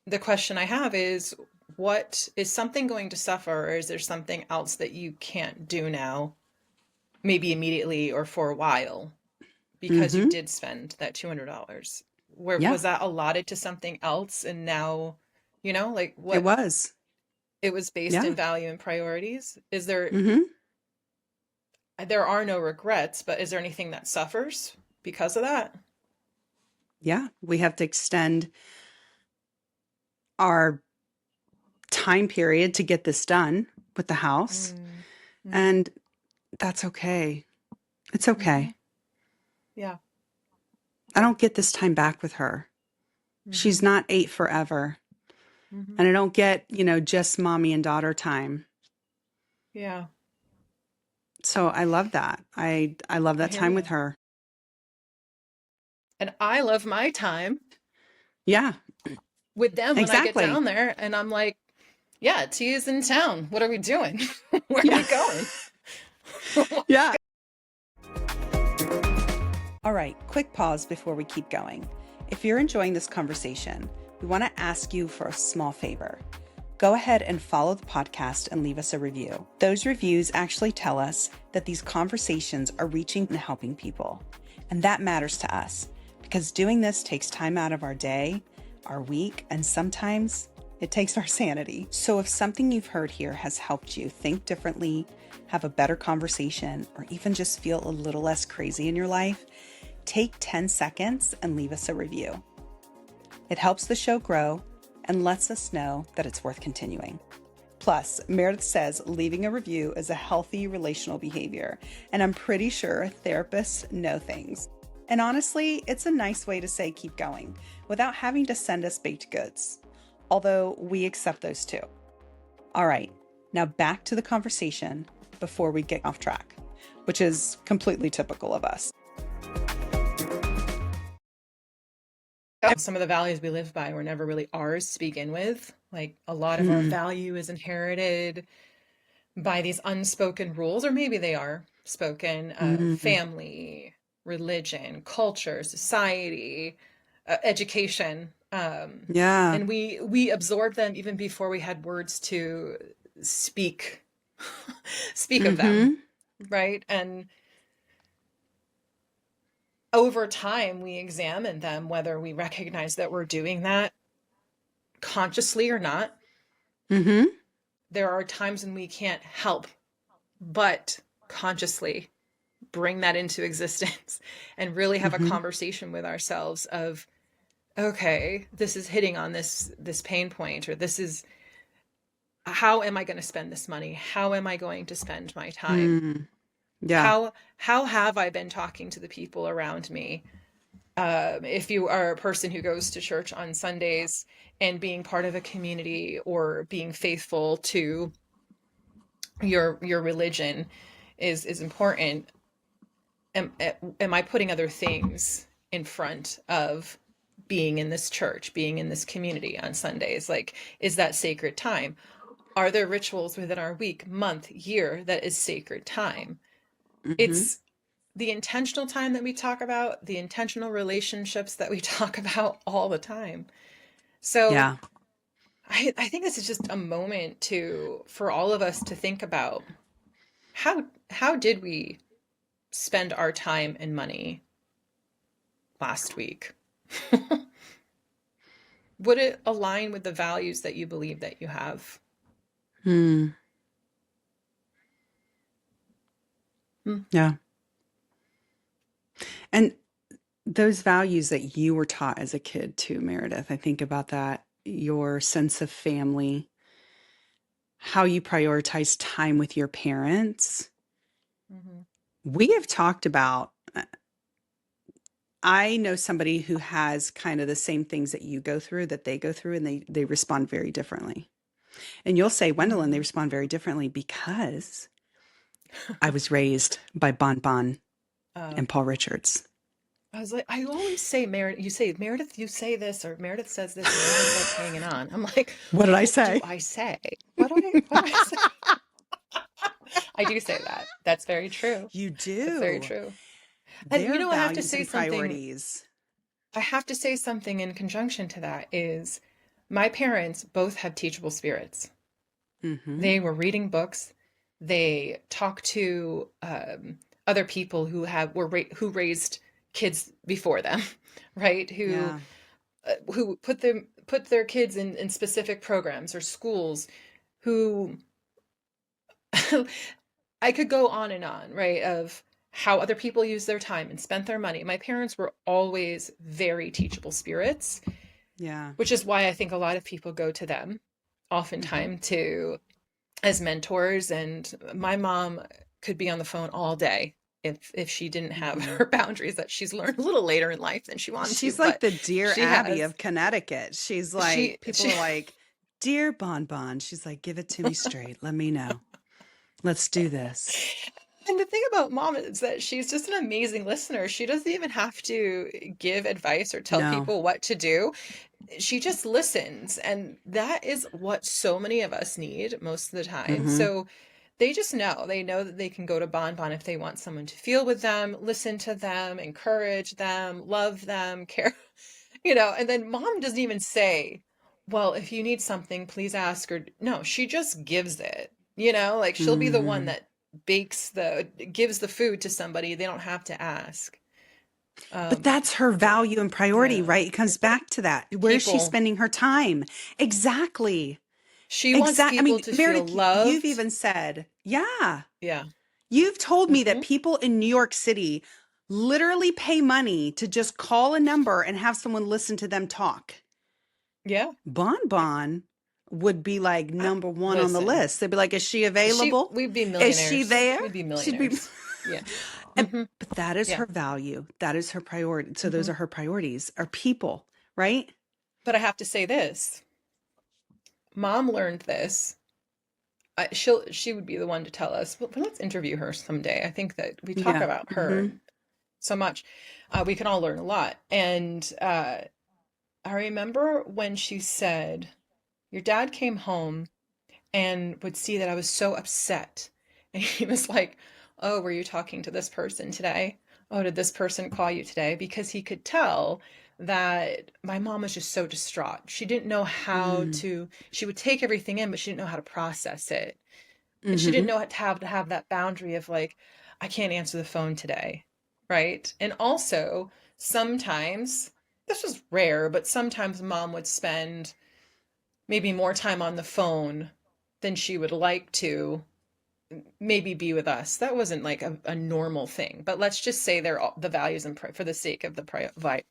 Speaker 2: the question I have is, what is something going to suffer, or is there something else that you can't do now, maybe immediately or for a while, because you
Speaker 1: Mm-hmm.
Speaker 2: did spend that $200? Where
Speaker 1: Yeah,
Speaker 2: was that allotted to something else, and now, like
Speaker 1: it
Speaker 2: what
Speaker 1: was.
Speaker 2: it was based
Speaker 1: Yeah.
Speaker 2: in value and priorities?
Speaker 1: Mm-hmm.
Speaker 2: There are no regrets, but is there anything that suffers because of that?
Speaker 1: Yeah. We have to extend our time period to get this done with the house.
Speaker 2: Mm, mm-hmm,
Speaker 1: And that's okay. It's
Speaker 2: mm-hmm.
Speaker 1: okay.
Speaker 2: Yeah.
Speaker 1: I don't get this time back with her. She's
Speaker 2: Mm-hmm,
Speaker 1: not 8 forever.
Speaker 2: mm-hmm.
Speaker 1: And I don't get, just mommy and daughter time.
Speaker 2: Yeah,
Speaker 1: So I love that. I love
Speaker 2: I
Speaker 1: that
Speaker 2: hear
Speaker 1: time with
Speaker 2: you.
Speaker 1: her.
Speaker 2: And I love my time
Speaker 1: Yeah,
Speaker 2: with them when I get
Speaker 1: exactly.
Speaker 2: down there, and I'm like, yeah, T is in town. What are we doing? Where are
Speaker 1: Yeah.
Speaker 2: we going?
Speaker 1: Yeah. All right, quick pause before we keep going. If you're enjoying this conversation, we want to ask you for a small favor. Go ahead and follow the podcast and leave us a review. Those reviews actually tell us that these conversations are reaching and helping people. And that matters to us because doing this takes time out of our day, our week, and sometimes it takes our sanity. So if something you've heard here has helped you think differently, have a better conversation, or even just feel a little less crazy in your life, take 10 seconds and leave us a review. It helps the show grow and lets us know that it's worth continuing. Plus, Meredith says leaving a review is a healthy relational behavior, and I'm pretty sure therapists know things. And honestly, it's a nice way to say keep going without having to send us baked goods, although we accept those too. All right, now back to the conversation before we get off track, which is completely typical of us.
Speaker 2: Some of the values we live by were never really ours to begin with. Like a lot of our
Speaker 1: Mm,
Speaker 2: value is inherited by these unspoken rules, or maybe they are spoken,
Speaker 1: mm,
Speaker 2: family, religion, culture, society, education.
Speaker 1: yeah.
Speaker 2: And we absorbed them even before we had words to speak speak of them,
Speaker 1: Mm-hmm.
Speaker 2: right? And over time, we examine them, whether we recognize that we're doing that consciously or not.
Speaker 1: Mm-hmm.
Speaker 2: There are times when we can't help but consciously bring that into existence and really have a
Speaker 1: Mm-hmm.
Speaker 2: conversation with ourselves of, okay, this is hitting on this pain point, or this is, how am I going to spend this money? How am I going to spend my time?
Speaker 1: Mm. Yeah.
Speaker 2: How have I been talking to the people around me? If you are a person who goes to church on Sundays, and being part of a community or being faithful to your religion is important. Am I putting other things in front of being in this church, being in this community on Sundays? Like, is that sacred time? Are there rituals within our week, month, year that is sacred time?
Speaker 1: Mm-hmm.
Speaker 2: It's the intentional time that we talk about, the intentional relationships that we talk about all the time. So
Speaker 1: Yeah.
Speaker 2: I think this is just a moment to, for all of us to think about, how did we spend our time and money last week? Would it align with the values that you believe that you have?
Speaker 1: Mm.
Speaker 2: Hmm.
Speaker 1: Yeah. And those values that you were taught as a kid too, Meredith, I think about that, your sense of family, how you prioritize time with your parents.
Speaker 2: Mm-hmm.
Speaker 1: We have talked about, I know somebody who has kind of the same things that you go through, that they go through, and they respond very differently. And you'll say, Wendolyn, they
Speaker 2: Mm-hmm.
Speaker 1: respond very differently because I was raised by Bon Bon
Speaker 2: uh,
Speaker 1: and Paul Richards.
Speaker 2: I was like, I always say, Meredith, you say, Meredith, you say this, or Meredith says this, and I'm always like hanging on. I'm like,
Speaker 1: What did I
Speaker 2: what do
Speaker 1: say?
Speaker 2: I say? What do I say? I do say that. That's very true.
Speaker 1: You
Speaker 2: That's very
Speaker 1: do.
Speaker 2: true. And
Speaker 1: Their
Speaker 2: I have to
Speaker 1: values
Speaker 2: say
Speaker 1: and
Speaker 2: something.
Speaker 1: priorities.
Speaker 2: I have to say something in conjunction to that is, my parents both had teachable spirits.
Speaker 1: Mm-hmm.
Speaker 2: They were reading books. They talked to other people who raised kids before them, right?
Speaker 1: Yeah.
Speaker 2: Who put their kids in specific programs or schools. Who I could go on and on, right? Of how other people use their time and spent their money. My parents were always very teachable spirits,
Speaker 1: Yeah.
Speaker 2: which is why I think a lot of people go to them
Speaker 1: Mm-hmm.
Speaker 2: oftentimes to as mentors. And my mom could be on the phone all day if she didn't have
Speaker 1: Mm-hmm.
Speaker 2: her boundaries that she's learned a little later in life than she wanted to,
Speaker 1: She's like
Speaker 2: but
Speaker 1: the Dear
Speaker 2: she
Speaker 1: Abby
Speaker 2: has.
Speaker 1: of Connecticut. She's
Speaker 2: She
Speaker 1: like, people
Speaker 2: she
Speaker 1: are like, Dear Bon Bon. She's like, give it to me straight. Let me know. Let's do this.
Speaker 2: And the thing about mom is that she's just an amazing listener. She doesn't even have to give advice or tell
Speaker 1: No.
Speaker 2: people what to do. She just listens. And that is what so many of us need most of the time.
Speaker 1: Mm-hmm.
Speaker 2: So they just know. They know that they can go to Bon Bon if they want someone to feel with them, listen to them, encourage them, love them, care, and then mom doesn't even say, well, if you need something, please ask her. No, she just gives it, like she'll be the one
Speaker 1: Mm-hmm.
Speaker 2: that gives the food to somebody. They don't have to ask.
Speaker 1: But
Speaker 2: Um,
Speaker 1: that's her value and priority,
Speaker 2: yeah.
Speaker 1: right? It comes back to that. Where is she
Speaker 2: People,
Speaker 1: spending her time? Exactly.
Speaker 2: she wants
Speaker 1: Exactly. I
Speaker 2: people
Speaker 1: mean,
Speaker 2: to feel
Speaker 1: Meredith, you've
Speaker 2: loved.
Speaker 1: even said, yeah,
Speaker 2: Yeah.
Speaker 1: you've told me that
Speaker 2: Hmm.
Speaker 1: people in New York City literally pay money to just call a number and have someone listen to them talk.
Speaker 2: Yeah.
Speaker 1: Bon Bon would be like
Speaker 2: I,
Speaker 1: number one on the
Speaker 2: listen,
Speaker 1: list. They'd be like, is she available?
Speaker 2: we'd be
Speaker 1: Is she
Speaker 2: millionaires.
Speaker 1: there?
Speaker 2: We'd be
Speaker 1: She'd be.
Speaker 2: millionaires. Yeah.
Speaker 1: And,
Speaker 2: Hmm.
Speaker 1: but that is
Speaker 2: Yeah.
Speaker 1: her value. That is her priority. So those
Speaker 2: Hmm.
Speaker 1: are her priorities, are people, right?
Speaker 2: But I have to say this. Mom learned this. She would be the one to tell us. But let's interview her someday. I think that we talk
Speaker 1: Yeah.
Speaker 2: about her
Speaker 1: Mm-hmm.
Speaker 2: so much. We can all learn a lot. And I remember when she said, your dad came home and would see that I was so upset. And he was like, oh, were you talking to this person today? Oh, did this person call you today? Because he could tell that my mom was just so distraught. She didn't know how
Speaker 1: Mm-hmm.
Speaker 2: to, she would take everything in, but she didn't know how to process it. And she didn't
Speaker 1: Mm-hmm.
Speaker 2: know how to have that boundary of like, I can't answer the phone today. right? And also, sometimes, this was rare, but sometimes mom would spend maybe more time on the phone than she would like to maybe be with us. That wasn't like a normal thing, but let's just say they're all, the values and for the sake of the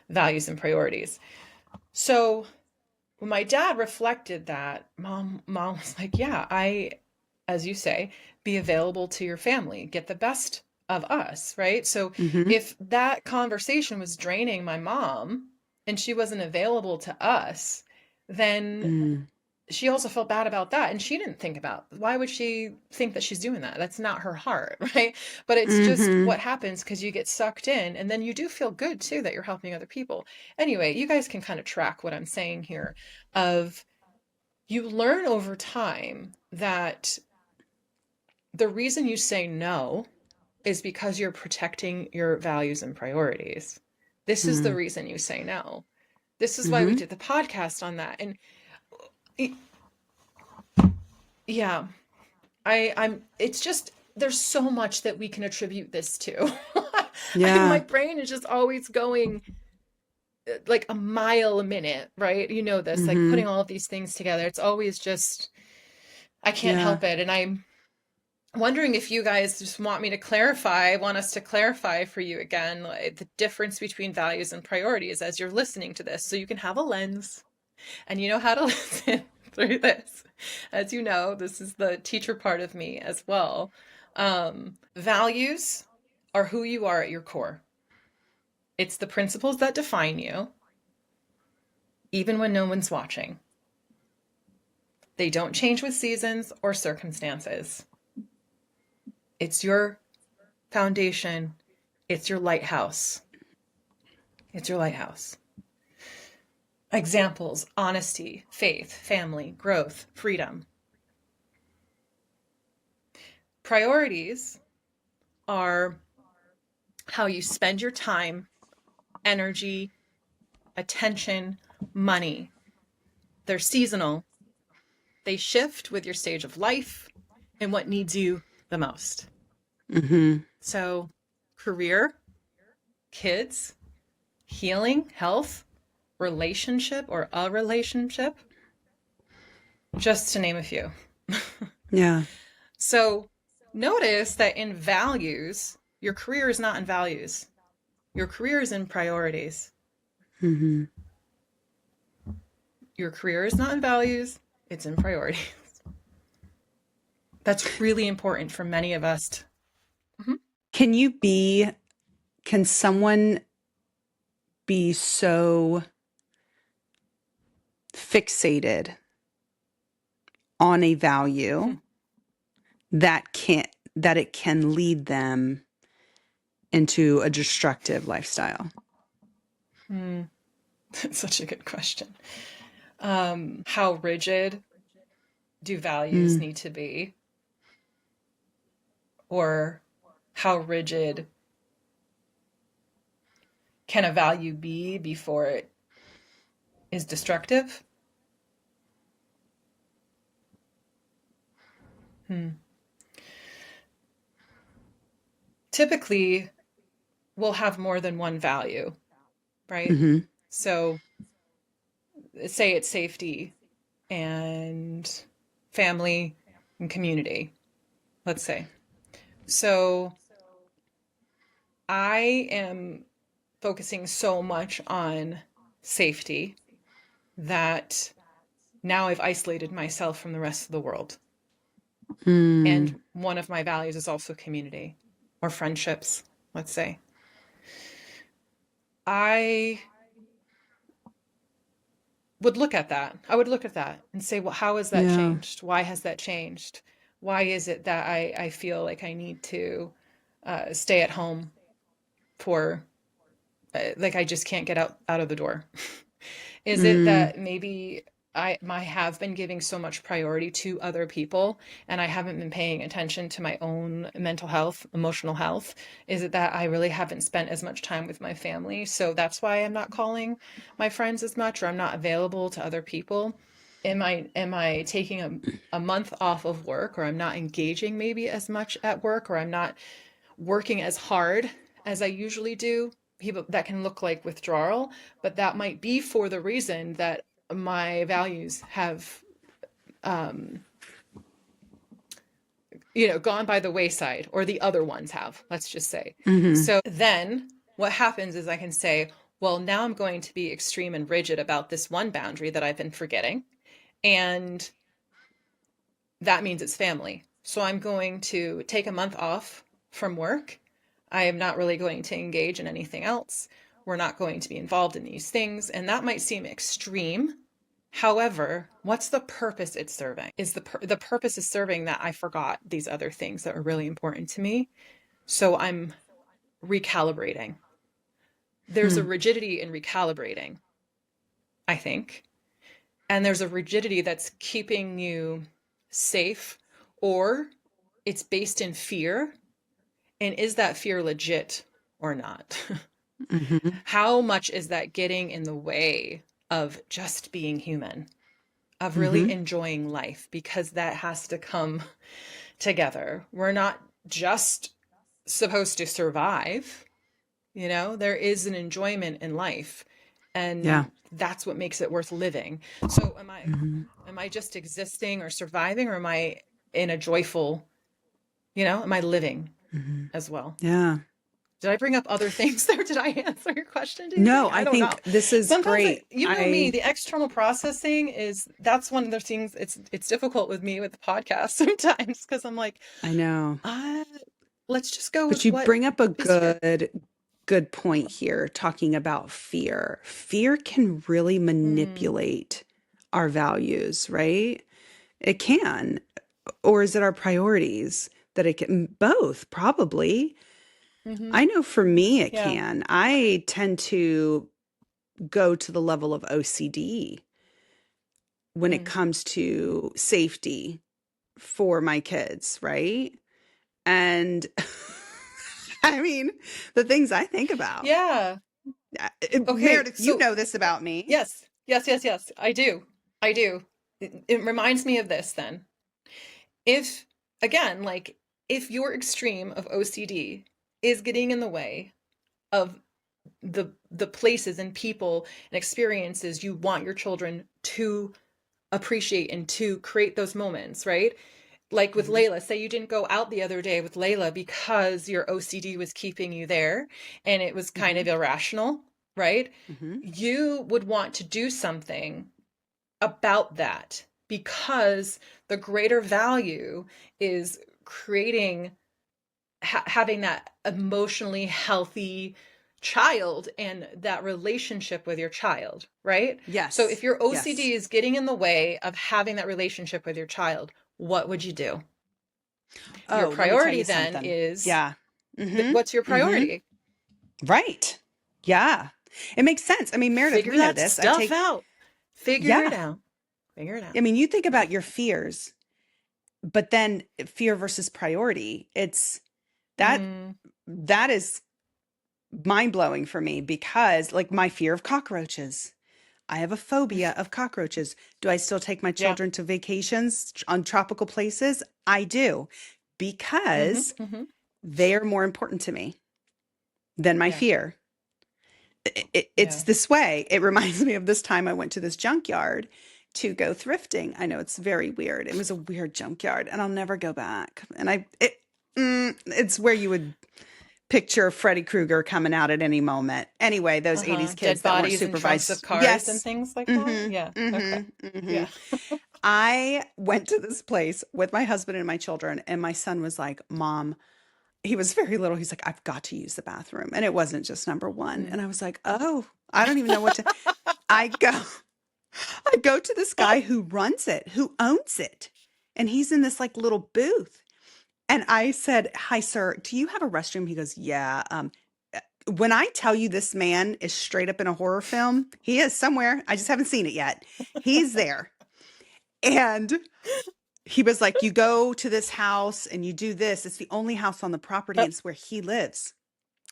Speaker 2: values and priorities. So when my dad reflected that, mom was like, yeah, as you say, be available to your family, get the best of us, right? So
Speaker 1: Mm-hmm.
Speaker 2: if that conversation was draining my mom and she wasn't available to us, then
Speaker 1: Mm.
Speaker 2: she also felt bad about that. And she didn't think about, why would she think that she's doing that? That's not her heart, right? But it's just
Speaker 1: Mm-hmm.
Speaker 2: what happens because you get sucked in, and then you do feel good too that you're helping other people. Anyway, you guys can kind of track what I'm saying here of you learn over time that the reason you say no is because you're protecting your values and priorities. This is the
Speaker 1: Mm.
Speaker 2: reason you say no. This is why we
Speaker 1: Mm-hmm.
Speaker 2: did the podcast on that. And it, yeah, I'm it's just there's so much that we can attribute this to. My
Speaker 1: Yeah.
Speaker 2: brain is just always going like a mile a minute, right? You know this, like
Speaker 1: Mm-hmm.
Speaker 2: putting all of these things together. It's always just I can't
Speaker 1: Yeah.
Speaker 2: help it. And I'm wondering if you guys just want us to clarify for you again, like, the difference between values and priorities as you're listening to this so you can have a lens and you know how to listen through this. As you know, this is the teacher part of me as well. Values are who you are at your core. It's the principles that define you, even when no one's watching. They don't change with seasons or circumstances. It's your foundation. It's your lighthouse. It's your lighthouse. Examples: honesty, faith, family, growth, freedom. Priorities are how you spend your time, energy, attention, money. They're seasonal. They shift with your stage of life and what needs you the most.
Speaker 1: Mm-hmm.
Speaker 2: So, career, kids, healing, health, relationship or a relationship, just to name a few.
Speaker 1: Yeah.
Speaker 2: So, notice that in values, your career is not in values. Your career is in priorities.
Speaker 1: Mm-hmm.
Speaker 2: Your career is not in values, it's in priorities. That's really important for many of us. Mhm.
Speaker 1: Can someone be so fixated on a value that it can lead them into a destructive lifestyle?
Speaker 2: That's such a good question. How rigid do values
Speaker 1: Mm.
Speaker 2: need to be? Or how rigid can a value be before it is destructive? Typically, we'll have more than one value, right?
Speaker 1: Mm-hmm.
Speaker 2: So, say it's safety and family and community, let's say. So, I am focusing so much on safety that now I've isolated myself from the rest of the world.
Speaker 1: Mm.
Speaker 2: And one of my values is also community or friendships, let's say. I would look at that. I would look at that and say, well, how has that
Speaker 1: Yeah.
Speaker 2: changed? Why has that changed? Why is it that I feel like I need to stay at home for, like, I just can't get out of the door? Is it
Speaker 1: Mm.
Speaker 2: that maybe I have been giving so much priority to other people and I haven't been paying attention to my own mental health, emotional health? Is it that I really haven't spent as much time with my family? So that's why I'm not calling my friends as much, or I'm not available to other people. Am I taking a month off of work, or I'm not engaging maybe as much at work, or I'm not working as hard as I usually do. People that can look like withdrawal, but that might be for the reason that my values have um, gone by the wayside, or the other ones have, let's just say.
Speaker 1: Mm-hmm.
Speaker 2: So then what happens is I can say, well, now I'm going to be extreme and rigid about this one boundary that I've been forgetting. And that means it's family. So I'm going to take a month off from work. I am not really going to engage in anything else. We're not going to be involved in these things. And that might seem extreme. However, what's the purpose it's serving? Is the purpose is serving that I forgot these other things that are really important to me. So I'm recalibrating. There's a rigidity in recalibrating, I think. And there's a rigidity that's keeping you safe, or it's based in fear. And is that fear legit or not?
Speaker 1: Mm-hmm.
Speaker 2: How much is that getting in the way of just being human, of really
Speaker 1: Mm-hmm.
Speaker 2: enjoying life? Because that has to come together. We're not just supposed to survive, there is an enjoyment in life.
Speaker 1: Yeah.
Speaker 2: And that's what makes it worth living. So
Speaker 1: Mm-hmm.
Speaker 2: am I just existing or surviving, or am I in a joyful, am I living
Speaker 1: Mm-hmm.
Speaker 2: as well?
Speaker 1: Yeah.
Speaker 2: Did I bring up other things there? Did I answer your question? Do you
Speaker 1: No,
Speaker 2: think? I
Speaker 1: I
Speaker 2: don't know.
Speaker 1: think this is
Speaker 2: Sometimes
Speaker 1: great.
Speaker 2: you know me, the external processing that's one of the things. It's difficult with me with the podcast sometimes, because I'm like,
Speaker 1: I know.
Speaker 2: let's just go
Speaker 1: But
Speaker 2: with
Speaker 1: you
Speaker 2: what
Speaker 1: bring up a
Speaker 2: is fair.
Speaker 1: good point here, talking about fear. Fear can really
Speaker 2: Mm,
Speaker 1: manipulate our values, right? It can. Or is it our priorities that it can? Both, probably.
Speaker 2: mm-hmm.
Speaker 1: I know for me, it
Speaker 2: Yeah.
Speaker 1: can. I tend to go to the level of OCD when it
Speaker 2: Mm.
Speaker 1: comes to safety for my kids, right? And I mean, the things I think about.
Speaker 2: Yeah. Okay.
Speaker 1: Meredith, you
Speaker 2: So
Speaker 1: know this about me.
Speaker 2: yes, yes, yes, yes. I do. I do. It reminds me of this then. If, again, like, if your extreme of OCD is getting in the way of the places and people and experiences you want your children to appreciate and to create those moments, right? Like with
Speaker 1: Mhm.
Speaker 2: Layla, say you didn't go out the other day with Layla because your OCD was keeping you there and it was kind of
Speaker 1: Mhm.
Speaker 2: irrational, right?
Speaker 1: Mhm.
Speaker 2: You would want to do something about that, because the greater value is creating having that emotionally healthy child and that relationship with your child, right? So if
Speaker 1: Yes.
Speaker 2: your
Speaker 1: Yes.
Speaker 2: OCD is getting in the way of having that relationship with your child, what would you do? Your
Speaker 1: Oh, let me tell
Speaker 2: priority
Speaker 1: you
Speaker 2: then
Speaker 1: something.
Speaker 2: is,
Speaker 1: Yeah. Mhm.
Speaker 2: what's your
Speaker 1: Mhm.
Speaker 2: priority?
Speaker 1: Right. Yeah. It makes sense. I mean, Meredith,
Speaker 2: Figure
Speaker 1: we know
Speaker 2: that
Speaker 1: this. I
Speaker 2: stuff
Speaker 1: take
Speaker 2: out. Figure it
Speaker 1: Yeah.
Speaker 2: out. Figure it out.
Speaker 1: I mean, you think about your fears, but then fear versus priority. It's that
Speaker 2: Mm,
Speaker 1: that is mind-blowing for me, because like my fear of cockroaches. I have a phobia of cockroaches. Do I still take my
Speaker 2: yeah.
Speaker 1: children to vacations on tropical places? I do,
Speaker 2: Mm-hmm,
Speaker 1: because
Speaker 2: mm-hmm.
Speaker 1: they are more important to me than my
Speaker 2: Yeah.
Speaker 1: fear. It's
Speaker 2: Yeah.
Speaker 1: this way. It reminds me of this time I went to this junkyard to go thrifting. I know it's very weird. It was a weird junkyard, and I'll never go back. And it's where you would picture Freddy Krueger coming out at any moment. Anyway, those 80s
Speaker 2: Dead
Speaker 1: kids that weren't
Speaker 2: bodies in trunks of
Speaker 1: supervised.
Speaker 2: cars and
Speaker 1: Yes.
Speaker 2: things like that. Yeah.
Speaker 1: Mm-hmm.
Speaker 2: Okay.
Speaker 1: Mm-hmm. Mm-hmm.
Speaker 2: Yeah.
Speaker 1: I went to this place with my husband and my children, and my son was like, Mom, he was very little. He's like, I've got to use the bathroom. And it wasn't just number one.
Speaker 2: Mm.
Speaker 1: And I was like, oh, I don't even know what to. I go, I go to this guy who runs it, who owns it. And he's in this like little booth. And I said, Hi, sir, do you have a restroom? He goes, Yeah. When I tell you this man is straight up in a horror film, he is somewhere. I just haven't seen it yet. He's there. And he was like, You go to this house and you do this. It's the only house on the property,
Speaker 2: Uh,
Speaker 1: and it's where he lives.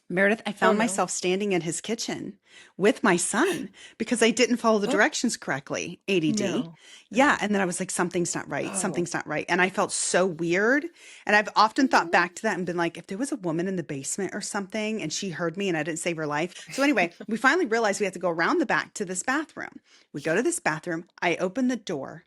Speaker 1: Meredith, I
Speaker 2: Oh
Speaker 1: found
Speaker 2: no.
Speaker 1: myself standing in his kitchen with my son because I didn't follow the
Speaker 2: Oh
Speaker 1: directions correctly. ADD.
Speaker 2: no.
Speaker 1: Yeah.
Speaker 2: No.
Speaker 1: And then I was like, something's not right.
Speaker 2: Oh.
Speaker 1: Something's not right. And I felt so weird. And I've often thought
Speaker 2: Mhm.
Speaker 1: back to that and been like, if there was a woman in the basement or something and she heard me and I didn't save her life. So anyway, we finally realized we had to go around the back to this bathroom. We go to this bathroom. I open the door.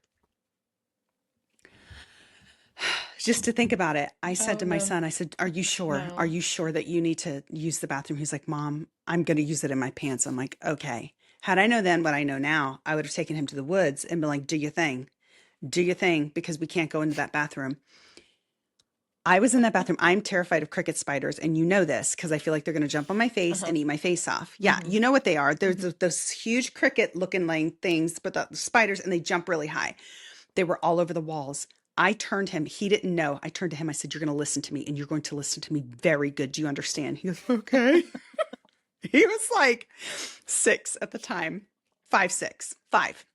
Speaker 1: Just to think about it, I said
Speaker 2: Oh
Speaker 1: to my
Speaker 2: no.
Speaker 1: son, I said, "Are you sure? Are
Speaker 2: No.
Speaker 1: you sure that you need to use the bathroom?" He's like, "Mom, I'm going to use it in my pants." I'm like, "Okay." Had I known then what I know now, I would have taken him to the woods and been like, "Do your thing. Do your thing because we can't go into that bathroom." I was in that bathroom. I'm terrified of cricket spiders, and you know this because I feel like they're going to jump on my face
Speaker 2: Uh-huh.
Speaker 1: and eat my face off. Yeah,
Speaker 2: Hmm.
Speaker 1: you know what they are. There's
Speaker 2: Hmm.
Speaker 1: those huge cricket looking like things, but the spiders, and they jump really high. They were all over the walls. I turned him. He didn't know. I turned to him. I said, "You're going to listen to me and you're going to listen to me very good. Do you understand?" He goes, "Okay." He was like 6 at the time. 5, 6, 5.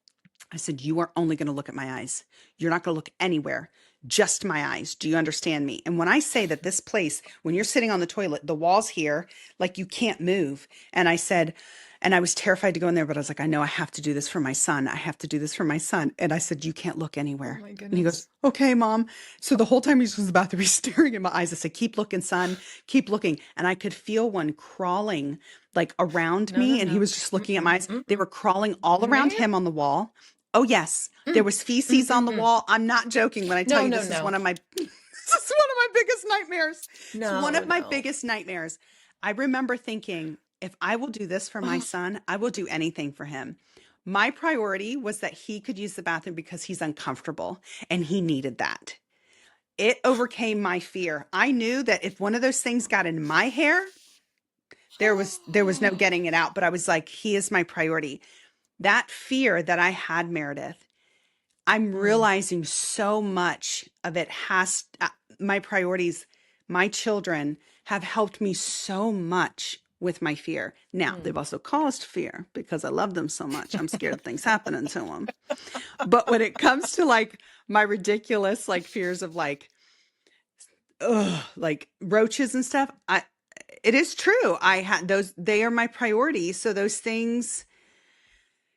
Speaker 1: I said, "You are only going to look at my eyes. You're not going to look anywhere, just my eyes. Do you understand me?" And when I say that this place, when you're sitting on the toilet, the walls here, like you can't move. And I said, and I was terrified to go in there, but I was like, I know I have to do this for my son. I have to do this for my son. And I said, "You can't look
Speaker 2: Oh
Speaker 1: anywhere."
Speaker 2: my
Speaker 1: And he goes,
Speaker 2: goodness.
Speaker 1: "Okay, Mom." So the whole time he was in the bathroom, he's staring in my eyes. I said, "Keep looking, son. Keep looking." And I could feel one crawling like around
Speaker 2: No, no,
Speaker 1: me. And he
Speaker 2: no.
Speaker 1: was just looking at my
Speaker 2: Mm-mm.
Speaker 1: eyes. They
Speaker 2: Mm-mm.
Speaker 1: were crawling all around
Speaker 2: Ma'am?
Speaker 1: him on the wall. Oh, yes. There
Speaker 2: Mm.
Speaker 1: was feces on the
Speaker 2: Mm-mm-mm.
Speaker 1: wall. I'm not joking when I tell
Speaker 2: No,
Speaker 1: you
Speaker 2: no,
Speaker 1: this is one
Speaker 2: no.
Speaker 1: of my this is one of my biggest nightmares. It's one
Speaker 2: No,
Speaker 1: of my
Speaker 2: no.
Speaker 1: biggest nightmares. I remember thinking, if I will do this for my
Speaker 2: Oh,
Speaker 1: son, I will do anything for him. My priority was that he could use the bathroom because he's uncomfortable and he needed that. It overcame my fear. I knew that if one of those things got in my hair, there was no getting it out, but I was like, he is my priority. That fear that I had, Meredith, I'm
Speaker 2: mm,
Speaker 1: realizing so much of it my priorities, my children have helped me so much with my fear. Now, they've
Speaker 2: mm.
Speaker 1: also caused fear because I love them so much. I'm scared of things happening to them. But when it comes to like my ridiculous like fears of like roaches and stuff, it is true. I had those, they are my priorities. So those things,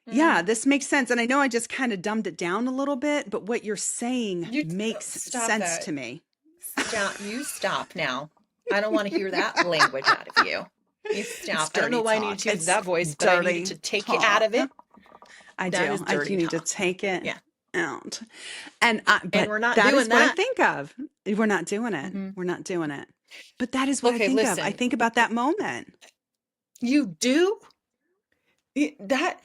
Speaker 1: yeah,
Speaker 2: Mm.
Speaker 1: this makes sense. And I know I just kind of dumbed it down a little bit, but what you're saying
Speaker 2: You
Speaker 1: makes
Speaker 2: stop
Speaker 1: sense
Speaker 2: that.
Speaker 1: to me.
Speaker 2: Stop. You stop now. I don't want to hear that language out of you. You
Speaker 1: It's
Speaker 2: stop. I don't know
Speaker 1: dirty
Speaker 2: why I needed
Speaker 1: talk.
Speaker 2: to use
Speaker 1: It's
Speaker 2: that voice, but I needed
Speaker 1: dirty
Speaker 2: to take you out
Speaker 1: talk.
Speaker 2: of it.
Speaker 1: I
Speaker 2: That
Speaker 1: do.
Speaker 2: is
Speaker 1: I do
Speaker 2: dirty
Speaker 1: need to
Speaker 2: talk.
Speaker 1: take it
Speaker 2: Yeah.
Speaker 1: out.
Speaker 2: And
Speaker 1: But
Speaker 2: we're not
Speaker 1: that is
Speaker 2: doing
Speaker 1: what I
Speaker 2: that.
Speaker 1: think of. We're not doing it.
Speaker 2: Hmm.
Speaker 1: We're not doing it. But that is what I
Speaker 2: Okay,
Speaker 1: think of. I
Speaker 2: listen.
Speaker 1: think about that moment.
Speaker 2: You do that.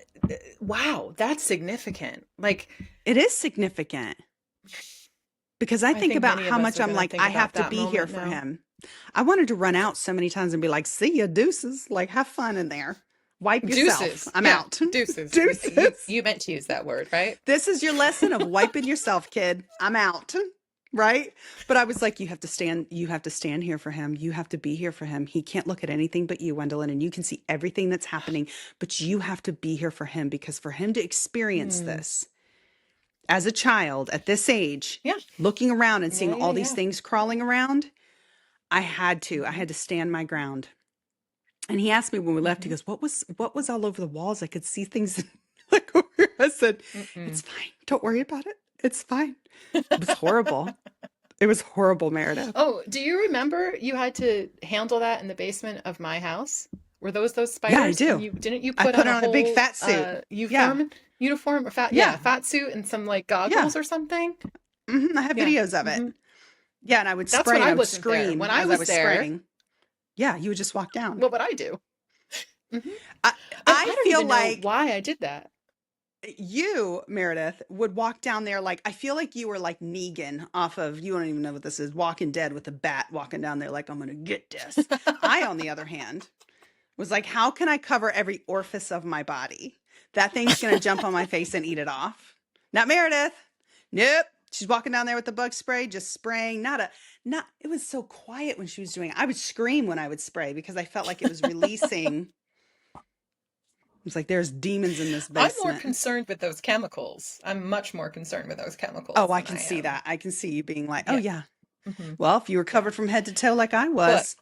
Speaker 2: Wow, that's significant. Like,
Speaker 1: It is significant because I
Speaker 2: I
Speaker 1: think
Speaker 2: think
Speaker 1: about
Speaker 2: many of
Speaker 1: how
Speaker 2: us
Speaker 1: much
Speaker 2: are
Speaker 1: I'm
Speaker 2: going to
Speaker 1: like,
Speaker 2: think
Speaker 1: I
Speaker 2: about
Speaker 1: have to
Speaker 2: that
Speaker 1: be here
Speaker 2: moment
Speaker 1: for
Speaker 2: now.
Speaker 1: him. I wanted to run out so many times and be like, "See ya, deuces. Like, have fun in there. Wipe yourself.
Speaker 2: Deuces.
Speaker 1: I'm
Speaker 2: Yeah,
Speaker 1: out."
Speaker 2: deuces. You
Speaker 1: Deuces.
Speaker 2: you meant to use that word, right?
Speaker 1: This is your lesson of wiping yourself, kid. I'm out. Right? But I was like, you have to stand here for him. You have to be here for him. He can't look at anything but you, Wendolyn, and you can see everything that's happening, but you have to be here for him because for him to experience
Speaker 2: Hmm.
Speaker 1: this as a child at this age,
Speaker 2: Yeah.
Speaker 1: looking around and
Speaker 2: Yeah,
Speaker 1: seeing
Speaker 2: yeah,
Speaker 1: all these
Speaker 2: yeah.
Speaker 1: things crawling around, I
Speaker 2: Hmm.
Speaker 1: had to stand my ground. And he asked me when we left, he
Speaker 2: Hmm.
Speaker 1: goes, what was all over the walls? I could see things like over here. I said, "It's
Speaker 2: Mm-mm.
Speaker 1: fine. Don't worry about it. It's fine." It was horrible. It was horrible, Meredith.
Speaker 2: Oh, do you remember you had to handle that in the basement of my house? Were those
Speaker 1: Yeah, I
Speaker 2: spiders? And
Speaker 1: do.
Speaker 2: you didn't you
Speaker 1: I
Speaker 2: put
Speaker 1: put
Speaker 2: on a
Speaker 1: on a big
Speaker 2: whole
Speaker 1: fat suit. Yeah.
Speaker 2: uniform or
Speaker 1: Yeah.
Speaker 2: fat suit and some like
Speaker 1: Yeah.
Speaker 2: goggles or something?
Speaker 1: I have
Speaker 2: Yeah.
Speaker 1: videos of it.
Speaker 2: Hmm.
Speaker 1: Yeah. And I would
Speaker 2: That's when
Speaker 1: spray and
Speaker 2: I
Speaker 1: I would
Speaker 2: wasn't there.
Speaker 1: scream
Speaker 2: When I
Speaker 1: as I
Speaker 2: was
Speaker 1: was
Speaker 2: there,
Speaker 1: spraying. Yeah. You would just walk down.
Speaker 2: what would I do? Hmm.
Speaker 1: I,
Speaker 2: And I
Speaker 1: I
Speaker 2: don't
Speaker 1: feel
Speaker 2: even know
Speaker 1: like
Speaker 2: why I did that.
Speaker 1: you, Meredith, would walk down there like, I feel like you were like Negan off of, you don't even know what this is, Walking Dead with a bat walking down there like, "I'm going to get this." I, on the other hand, was like, how can I cover every orifice of my body? That thing's going to jump on my face and eat it off. Not Meredith. Nope. She's walking down there with the bug spray, just spraying. It was so quiet when she was doing it. I would scream when I would spray because I felt like it was releasing. It was like, there's demons in this
Speaker 2: I'm more
Speaker 1: basement.
Speaker 2: concerned with those chemicals. I'm much more concerned with those
Speaker 1: Oh,
Speaker 2: chemicals
Speaker 1: I
Speaker 2: than
Speaker 1: can
Speaker 2: I
Speaker 1: see
Speaker 2: am.
Speaker 1: that. I can see you being like, "Oh,
Speaker 2: Yeah.
Speaker 1: yeah.
Speaker 2: Hmm.
Speaker 1: Well, if you were
Speaker 2: Yeah.
Speaker 1: covered from head to toe like I
Speaker 2: But
Speaker 1: was."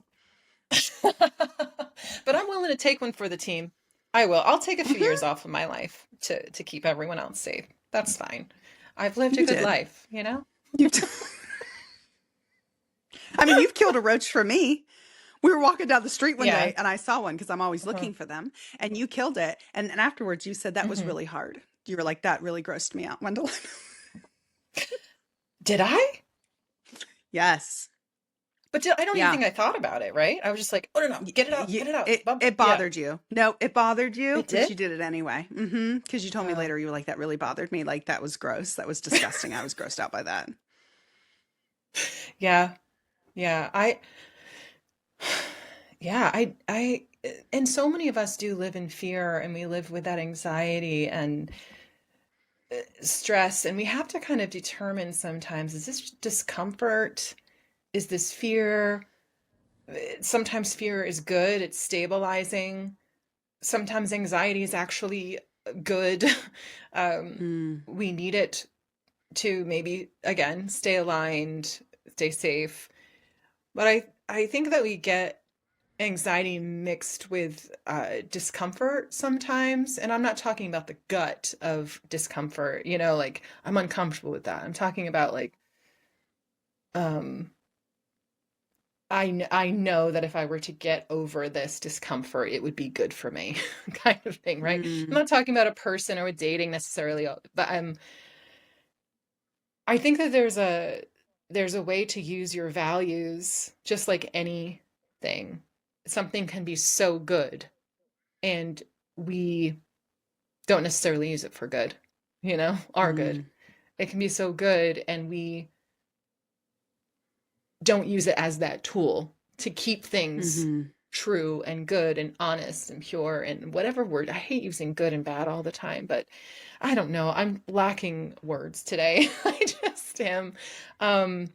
Speaker 2: But I'm willing to take one for the team. I will. I'll take a few years off of my life to keep everyone else safe. That's fine. I've lived a
Speaker 1: You
Speaker 2: good
Speaker 1: did.
Speaker 2: life, you know?
Speaker 1: You d- I mean, you've killed a roach for me. We were walking down the street one
Speaker 2: Yeah.
Speaker 1: day and I saw one because I'm always
Speaker 2: Uh-huh.
Speaker 1: looking for them. And you killed it. And afterwards, you said that was
Speaker 2: Hmm.
Speaker 1: really hard. You were like, that really grossed me out, Wendell.
Speaker 2: Did I?
Speaker 1: Yes.
Speaker 2: I don't even
Speaker 1: Yeah.
Speaker 2: think I thought about it, right? I was just like, oh, no, no, get it out, get it out. Bump.
Speaker 1: It
Speaker 2: Yeah.
Speaker 1: bothered you. No, it bothered you,
Speaker 2: It
Speaker 1: but
Speaker 2: did?
Speaker 1: you did it anyway. Mm-hmm. Because you told me
Speaker 2: Oh,
Speaker 1: later, you were like, that really bothered me. Like, that was gross. That was disgusting. I was grossed out by that.
Speaker 2: yeah. Yeah. Yeah, and so many of us do live in fear and we live with that anxiety and stress. And we have to kind of determine sometimes, is this discomfort? Is this fear? Sometimes fear is good, it's stabilizing. Sometimes anxiety is actually good. Um,
Speaker 1: Mm,
Speaker 2: we need it to maybe, again, stay aligned, stay safe. But I think that we get anxiety mixed with discomfort sometimes. And I'm not talking about the gut of discomfort, like I'm uncomfortable with that. I'm talking about like, um, I know that if I were to get over this discomfort, it would be good for me, kind of thing, right? I'm
Speaker 1: mm,
Speaker 2: not talking about a person or a dating necessarily, but I think that there's a way to use your values just like anything. Something can be so good and we don't necessarily use it for good, are good.
Speaker 1: mm,
Speaker 2: It can be so good and we don't use it as that tool to keep things
Speaker 1: mm-hmm.
Speaker 2: true and good and honest and pure and whatever word. I hate using good and bad all the time, but I don't know. I'm lacking words today. I just am. Um,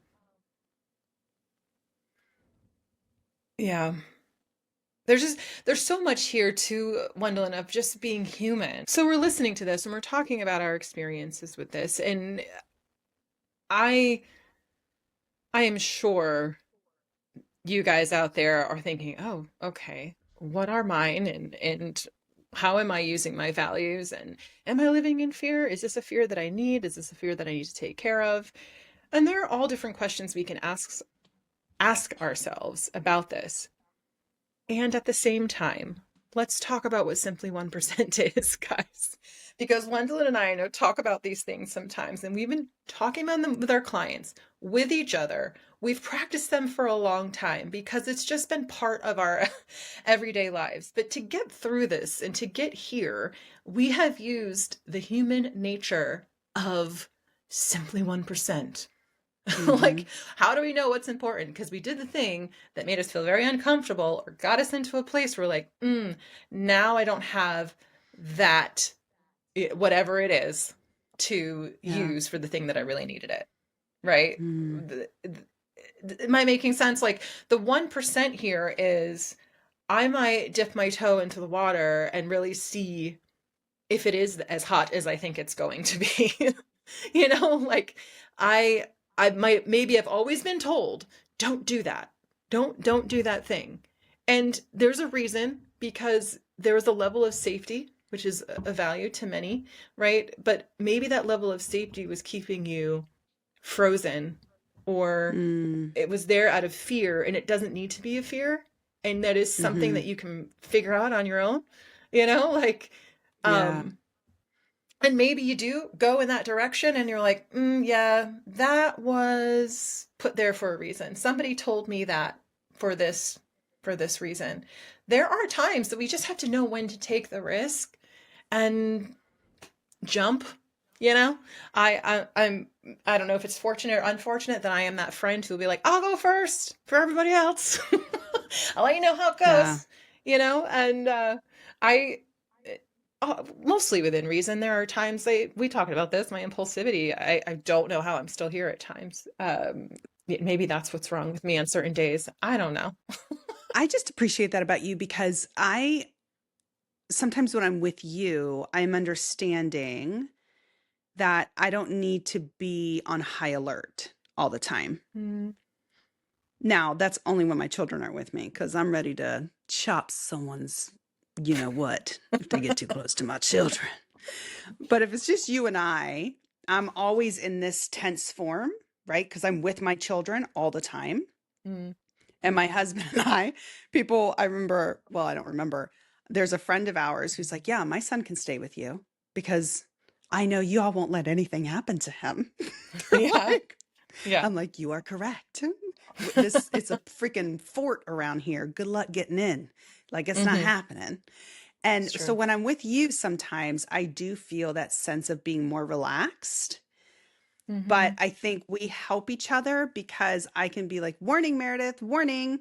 Speaker 2: yeah. There's so much here to Wendolyn of just being human. So we're listening to this and we're talking about our experiences with this. And I I am sure you guys out there are thinking, oh, okay, what are mine and how am I using my values and am I living in fear? Is this a fear that I need? Is this a fear that I need to take care of? And there are all different questions we can ask ourselves about this. And at the same time, let's talk about what Simply 1% is, guys. Because Gwendolyn and I know talk about these things sometimes, and we've been talking about them with our clients, with each other. We've practiced them for a long time because it's just been part of our everyday lives. But to get through this and to get here, we have used the human nature of Simply 1%.
Speaker 1: Mm-hmm.
Speaker 2: Like, how do we know what's important? Because we did the thing that made us feel very uncomfortable or got us into a place where, like, now I don't have that, whatever it is, to
Speaker 1: Yeah.
Speaker 2: use for the thing that I really needed it. Right?
Speaker 1: Mm,
Speaker 2: Am I making sense? Like, the 1% here is I might dip my toe into the water and really see if it is as hot as I think it's going to be. Like I I might maybe I've always been told, don't do that. Don't do that thing. And there's a reason because there's a level of safety, which is a value to many, right? But maybe that level of safety was keeping you frozen or
Speaker 1: mm,
Speaker 2: it was there out of fear and it doesn't need to be a fear. And that is something
Speaker 1: mm-hmm.
Speaker 2: that you can figure out on your own, like
Speaker 1: Yeah.
Speaker 2: um and maybe you do go in that direction and you're like, yeah, that was put there for a reason. Somebody told me that for this for this reason. There are times that we just have to know when to take the risk and jump, you know? I don't know if it's fortunate or unfortunate that I am that friend who'll be like, I'll go first for everybody else. I'll let you know how it
Speaker 1: Yeah.
Speaker 2: goes, and I mostly within reason. There are times we talked about this, my impulsivity. I don't know how I'm still here at times. Maybe that's what's wrong with me on certain days. I don't know.
Speaker 1: I just appreciate that about you because I sometimes when I'm with you, I'm understanding that I don't need to be on high alert all the time.
Speaker 2: Mm,
Speaker 1: Now, that's only when my children are with me because I'm ready to chop someone's, you know what, if they get too close to my children. But if it's just you and I'm always in this tense form, right? Because I'm with my children all the time.
Speaker 2: Mm.
Speaker 1: And my husband and I remember, well, I don't remember. There's a friend of ours who's like, yeah, my son can stay with you because I know you all won't let anything happen to him. They're
Speaker 2: Yeah.
Speaker 1: like,
Speaker 2: Yeah.
Speaker 1: I'm like, you are correct. It's a freaking fort around here. Good luck getting in. Like, it's not
Speaker 2: Mm-hmm.
Speaker 1: happening.
Speaker 2: It's
Speaker 1: And so
Speaker 2: true.
Speaker 1: when I'm with you, sometimes I do feel that sense of being more relaxed. But
Speaker 2: Mm-hmm.
Speaker 1: I think we help each other because I can be like, warning, Meredith, warning.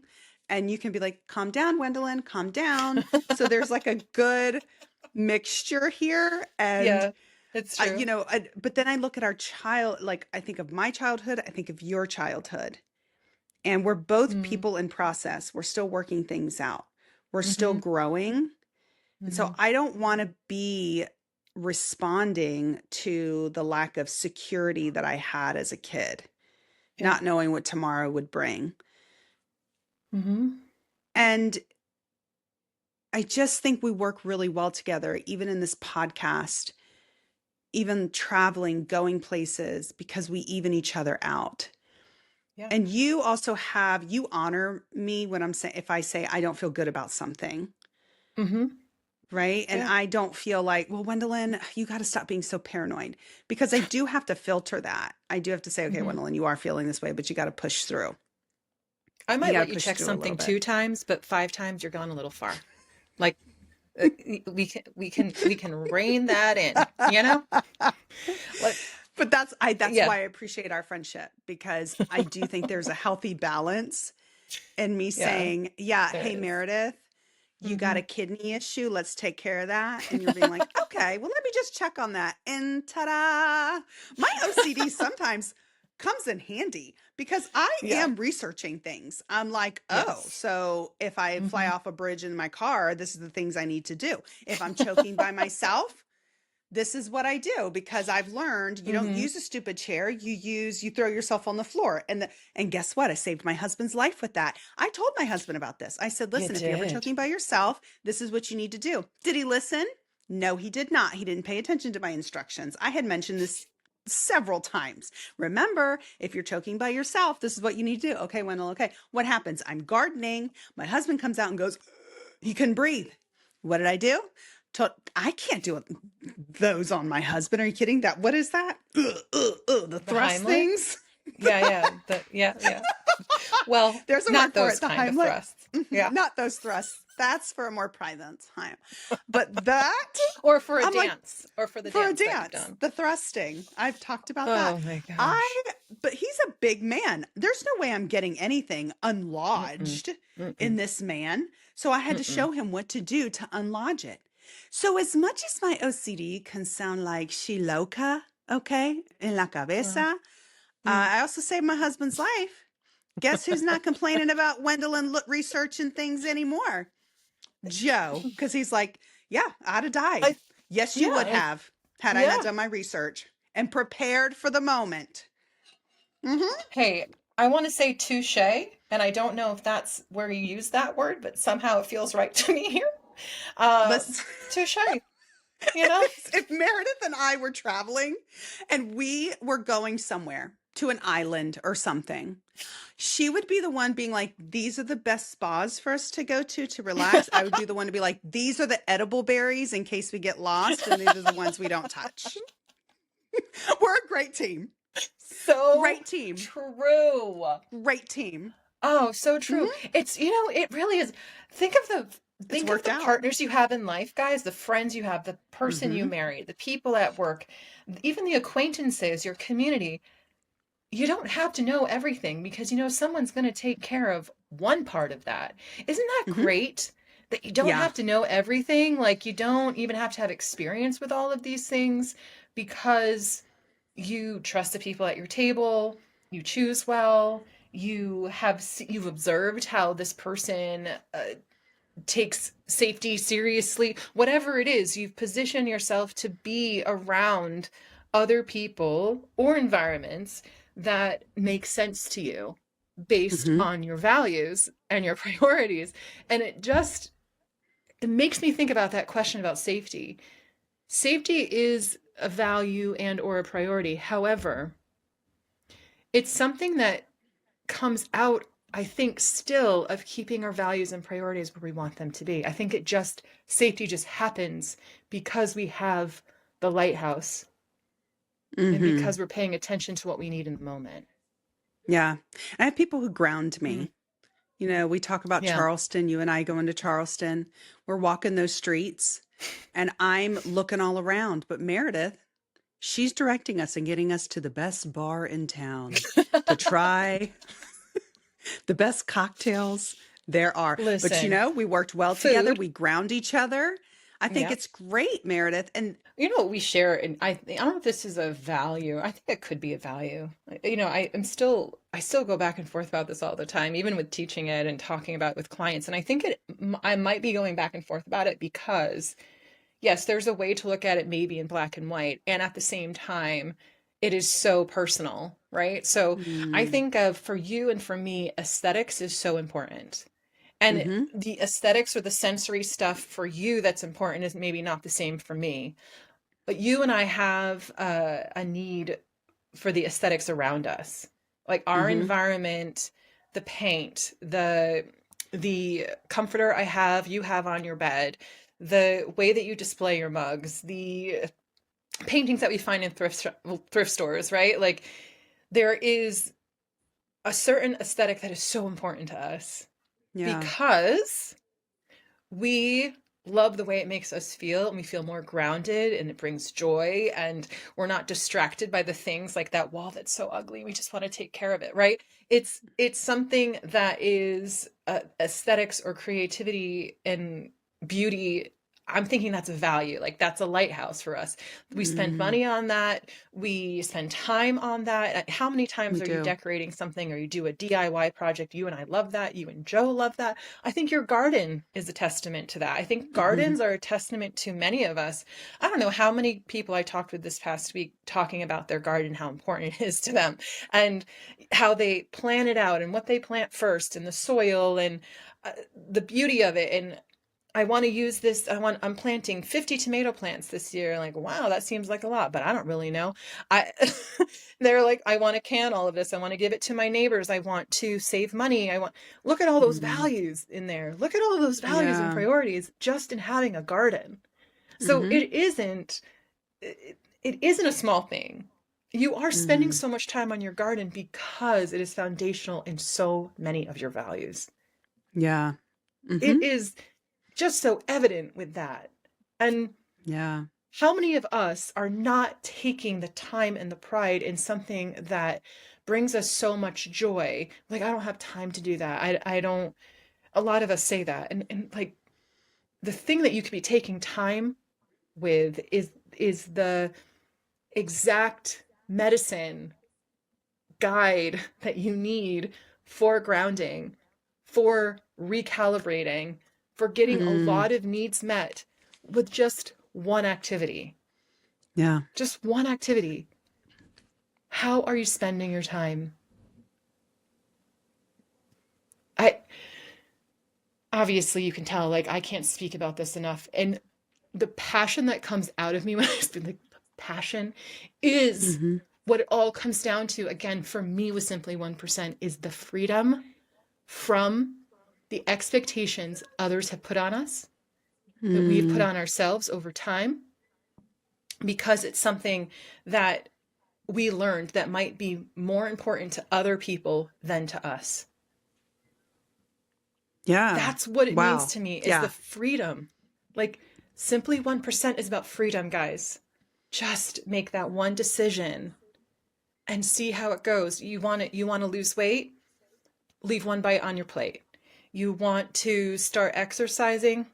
Speaker 1: And you can be like, calm down, Wendolyn, calm down. So there's like a good mixture here. And
Speaker 2: Yeah, it's true.
Speaker 1: but then I look at our child, like I think of my childhood, I think of your childhood. And we're both
Speaker 2: Mm-hmm.
Speaker 1: people in process. We're still working things out. We're still
Speaker 2: Mm-hmm.
Speaker 1: growing. And
Speaker 2: Mm-hmm.
Speaker 1: so I don't want to be responding to the lack of security that I had as a kid,
Speaker 2: Yeah.
Speaker 1: not knowing what tomorrow would bring.
Speaker 2: Mm-hmm.
Speaker 1: And I just think we work really well together, even in this podcast, even traveling, going places, because we even each other out.
Speaker 2: Yeah.
Speaker 1: And you honor me when if I say I don't feel good about something.
Speaker 2: Mm-hmm.
Speaker 1: Right. And
Speaker 2: Yeah.
Speaker 1: I don't feel like, well, Wendolyn, you got to stop being so paranoid because I do have to filter that. I do have to say, okay,
Speaker 2: Mm-hmm.
Speaker 1: Wendolyn, you are feeling this way, but you got to push through.
Speaker 2: I
Speaker 1: You
Speaker 2: might
Speaker 1: got to
Speaker 2: let you
Speaker 1: push
Speaker 2: check
Speaker 1: through a little
Speaker 2: something
Speaker 1: bit.
Speaker 2: 2 times, but 5 times you're gone a little far. Like we can rein that in, you know? Like,
Speaker 1: But that's
Speaker 2: yeah.
Speaker 1: why I appreciate our friendship because I do think there's a healthy balance in me
Speaker 2: Yeah,
Speaker 1: saying, yeah,
Speaker 2: there
Speaker 1: hey,
Speaker 2: is.
Speaker 1: Meredith, you got
Speaker 2: Mm-hmm.
Speaker 1: a kidney issue. Let's take care of that. And you're being like, okay, well, let me just check on that. And ta-da! My OCD sometimes comes in handy because I
Speaker 2: Yeah.
Speaker 1: am researching things. I'm like, oh,
Speaker 2: Yes.
Speaker 1: so if I fly
Speaker 2: Mm-hmm.
Speaker 1: off a bridge in my car, this is the things I need to do. If I'm choking by myself, this is what I do because I've learned you don't
Speaker 2: Mm-hmm.
Speaker 1: use a stupid chair. You throw yourself on the floor. And guess what? I saved my husband's life with that. I told my husband about this. I said,
Speaker 2: You
Speaker 1: listen, if you're ever
Speaker 2: did.
Speaker 1: choking by yourself, this is what you need to do. Did he listen? No, he did not. He didn't pay attention to my instructions. I had mentioned this several times. Remember, if you're choking by yourself, this is what you need to do. Okay, Wendell, okay. What happens? I'm gardening. My husband comes out and goes, he couldn't breathe. What did I do? I can't do those on my husband. Are you kidding? What is that? The
Speaker 2: The
Speaker 1: thrust
Speaker 2: Heimlich?
Speaker 1: things.
Speaker 2: Yeah, yeah. Yeah. Well,
Speaker 1: There's a word
Speaker 2: not
Speaker 1: for
Speaker 2: those
Speaker 1: it. The
Speaker 2: kind of
Speaker 1: Heimlich.
Speaker 2: thrusts. Yeah.
Speaker 1: Not those thrusts. That's for a more private time. But that,
Speaker 2: Or for a
Speaker 1: I'm like,
Speaker 2: dance. Or for the
Speaker 1: for a
Speaker 2: dance that you've
Speaker 1: dance,
Speaker 2: done.
Speaker 1: the thrusting. I've talked about that.
Speaker 2: Oh my
Speaker 1: I,
Speaker 2: gosh.
Speaker 1: but he's a big man. There's no way I'm getting anything
Speaker 2: Mm-mm.
Speaker 1: unlodged in
Speaker 2: Mm-mm.
Speaker 1: this man. So I had to
Speaker 2: Mm-mm.
Speaker 1: show him what to do to unlodge it. So as much as my OCD can sound like she loca, okay, en la
Speaker 2: Well,
Speaker 1: cabeza,
Speaker 2: mm.
Speaker 1: I also saved my husband's life. Guess who's not complaining about Wendolyn researching things anymore? Joe, because he's like, yeah, I'd have died.
Speaker 2: I
Speaker 1: Yes, you would
Speaker 2: yeah,
Speaker 1: have had I not
Speaker 2: yeah.
Speaker 1: done my research and prepared for the moment. Hmm.
Speaker 2: Hey, I want to say touche, and I don't know if that's where you use that word, but somehow it feels right to me here. Uh,
Speaker 1: Listen,
Speaker 2: touche, you know?
Speaker 1: if Meredith and I were traveling and we were going somewhere to an island or something, she would be the one being like, these are the best spas for us to go to relax. I would be the one to be like, these are the edible berries in case we get lost, and these are the ones we don't touch. We're a great team.
Speaker 2: So
Speaker 1: Great team.
Speaker 2: true.
Speaker 1: Great team.
Speaker 2: Oh, so true.
Speaker 1: Hmm.
Speaker 2: It's, it really is. Think of the
Speaker 1: It's
Speaker 2: think of
Speaker 1: worked
Speaker 2: the
Speaker 1: out.
Speaker 2: partners you have in life, guys, the friends you have, the person you
Speaker 1: Hmm.
Speaker 2: marry, the people at work, even the acquaintances, your community. You don't have to know everything because someone's going to take care of one part of that. Isn't that
Speaker 1: Hmm.
Speaker 2: great? That you don't
Speaker 1: Yeah.
Speaker 2: have to know everything, like you don't even have to have experience with all of these things because you trust the people at your table, you choose well, you've observed how this person takes safety seriously. Whatever it is, you've positioned yourself to be around other people or environments that make sense to you. based
Speaker 1: Hmm.
Speaker 2: on your values and your priorities. And it makes me think about that question about safety. Safety is a value and or a priority. However, it's something that comes out, I think, still of keeping our values and priorities where we want them to be. I think safety just happens because we have the lighthouse and
Speaker 1: Hmm.
Speaker 2: because we're paying attention to what we need in the moment.
Speaker 1: Yeah. I have people who ground
Speaker 2: Mm,
Speaker 1: me. You know, we talk about
Speaker 2: yeah.
Speaker 1: Charleston, you and I going to Charleston. We're walking those streets and I'm looking all around. But Meredith, she's directing us and getting us to the best bar in town to try the best cocktails there are. But you
Speaker 2: Listen,
Speaker 1: know, we worked well together.
Speaker 2: food.
Speaker 1: We ground each other. I think
Speaker 2: Yeah.
Speaker 1: it's great, Meredith. And
Speaker 2: You know what we share, and I don't know if this is a value. I think it could be a value. You know, I still go back and forth about this all the time, even with teaching it and talking about it with clients. And I think I might be going back and forth about it because yes, there's a way to look at it maybe in black and white, and at the same time, it is so personal, right? So I
Speaker 1: mm,
Speaker 2: think of for you and for me, aesthetics is so important. And
Speaker 1: hmm.
Speaker 2: the aesthetics or the sensory stuff for you that's important is maybe not the same for me. But you and I have a need for the aesthetics around us, like our
Speaker 1: Hmm.
Speaker 2: environment, the paint, the comforter you have on your bed, the way that you display your mugs, the paintings that we find in thrift stores, right? Like there is a certain aesthetic that is so important to us
Speaker 1: Yeah.
Speaker 2: because we love the way it makes us feel and we feel more grounded and it brings joy and we're not distracted by the things like that wall that's so ugly we just want to take care of it, right? It's something that is aesthetics or creativity and beauty. I'm thinking that's a value, like that's a lighthouse for us. We spend
Speaker 1: Mm,
Speaker 2: money on that, we spend time on that. How many times
Speaker 1: we
Speaker 2: are you
Speaker 1: do.
Speaker 2: decorating something or you do a DIY project? You and I love that, you and Joe love that. I think your garden is a testament to that. I think
Speaker 1: Hmm.
Speaker 2: gardens are a testament to many of us. I don't know how many people I talked with this past week talking about their garden, how important it is to them, and how they plan it out and what they plant first and the soil and the beauty of it. And I want to use this. I'm planting 50 tomato plants this year. Like, wow, that seems like a lot, but I don't really know. I, they're like, I want to can all of this. I want to give it to my neighbors. I want to save money. Look at all those
Speaker 1: Mm,
Speaker 2: values in there. Look at all those values and
Speaker 1: yeah.
Speaker 2: priorities just in having a garden. So
Speaker 1: Hmm.
Speaker 2: it isn't a small thing. You are spending
Speaker 1: Hmm.
Speaker 2: so much time on your garden because it is foundational in so many of your values.
Speaker 1: Yeah.
Speaker 2: It
Speaker 1: Hmm.
Speaker 2: is just so evident with that. And
Speaker 1: Yeah.
Speaker 2: how many of us are not taking the time and the pride in something that brings us so much joy? Like, I don't have time to do that. I don't, a lot of us say that. And like the thing that you could be taking time with is the exact medicine guide that you need for grounding, for recalibrating, for getting a
Speaker 1: Mm,
Speaker 2: lot of needs met with just one activity.
Speaker 1: yeah.
Speaker 2: Just one activity. How are you spending your time? I obviously you can tell like I can't speak about this enough and the passion that comes out of me when I speak like passion is
Speaker 1: Hmm.
Speaker 2: what it all comes down to again for me with simply 1% is the freedom from the expectations others have put on us, that we've put
Speaker 1: Mm,
Speaker 2: on ourselves over time, because it's something that we learned that might be more important to other people than to us.
Speaker 1: yeah.
Speaker 2: That's what it means
Speaker 1: Wow.
Speaker 2: to me is the
Speaker 1: Yeah.
Speaker 2: freedom. Like simply 1% is about freedom, guys. Just make that one decision and see how it goes. You want to lose weight? Leave one bite on your plate. You want to start exercising?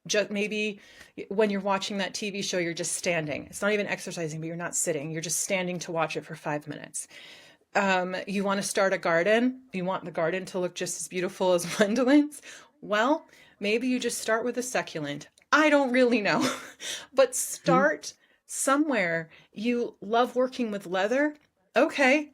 Speaker 2: Just maybe when you're watching that TV show, you're just standing. It's not even exercising, but you're not sitting. You're just standing to watch it for 5 minutes. You want to start a garden? You want the garden to look just as beautiful as Gwendolyn's? Well, maybe you just start with a succulent. I don't really know, but
Speaker 1: Mhm.
Speaker 2: start somewhere. You love working with leather? Okay,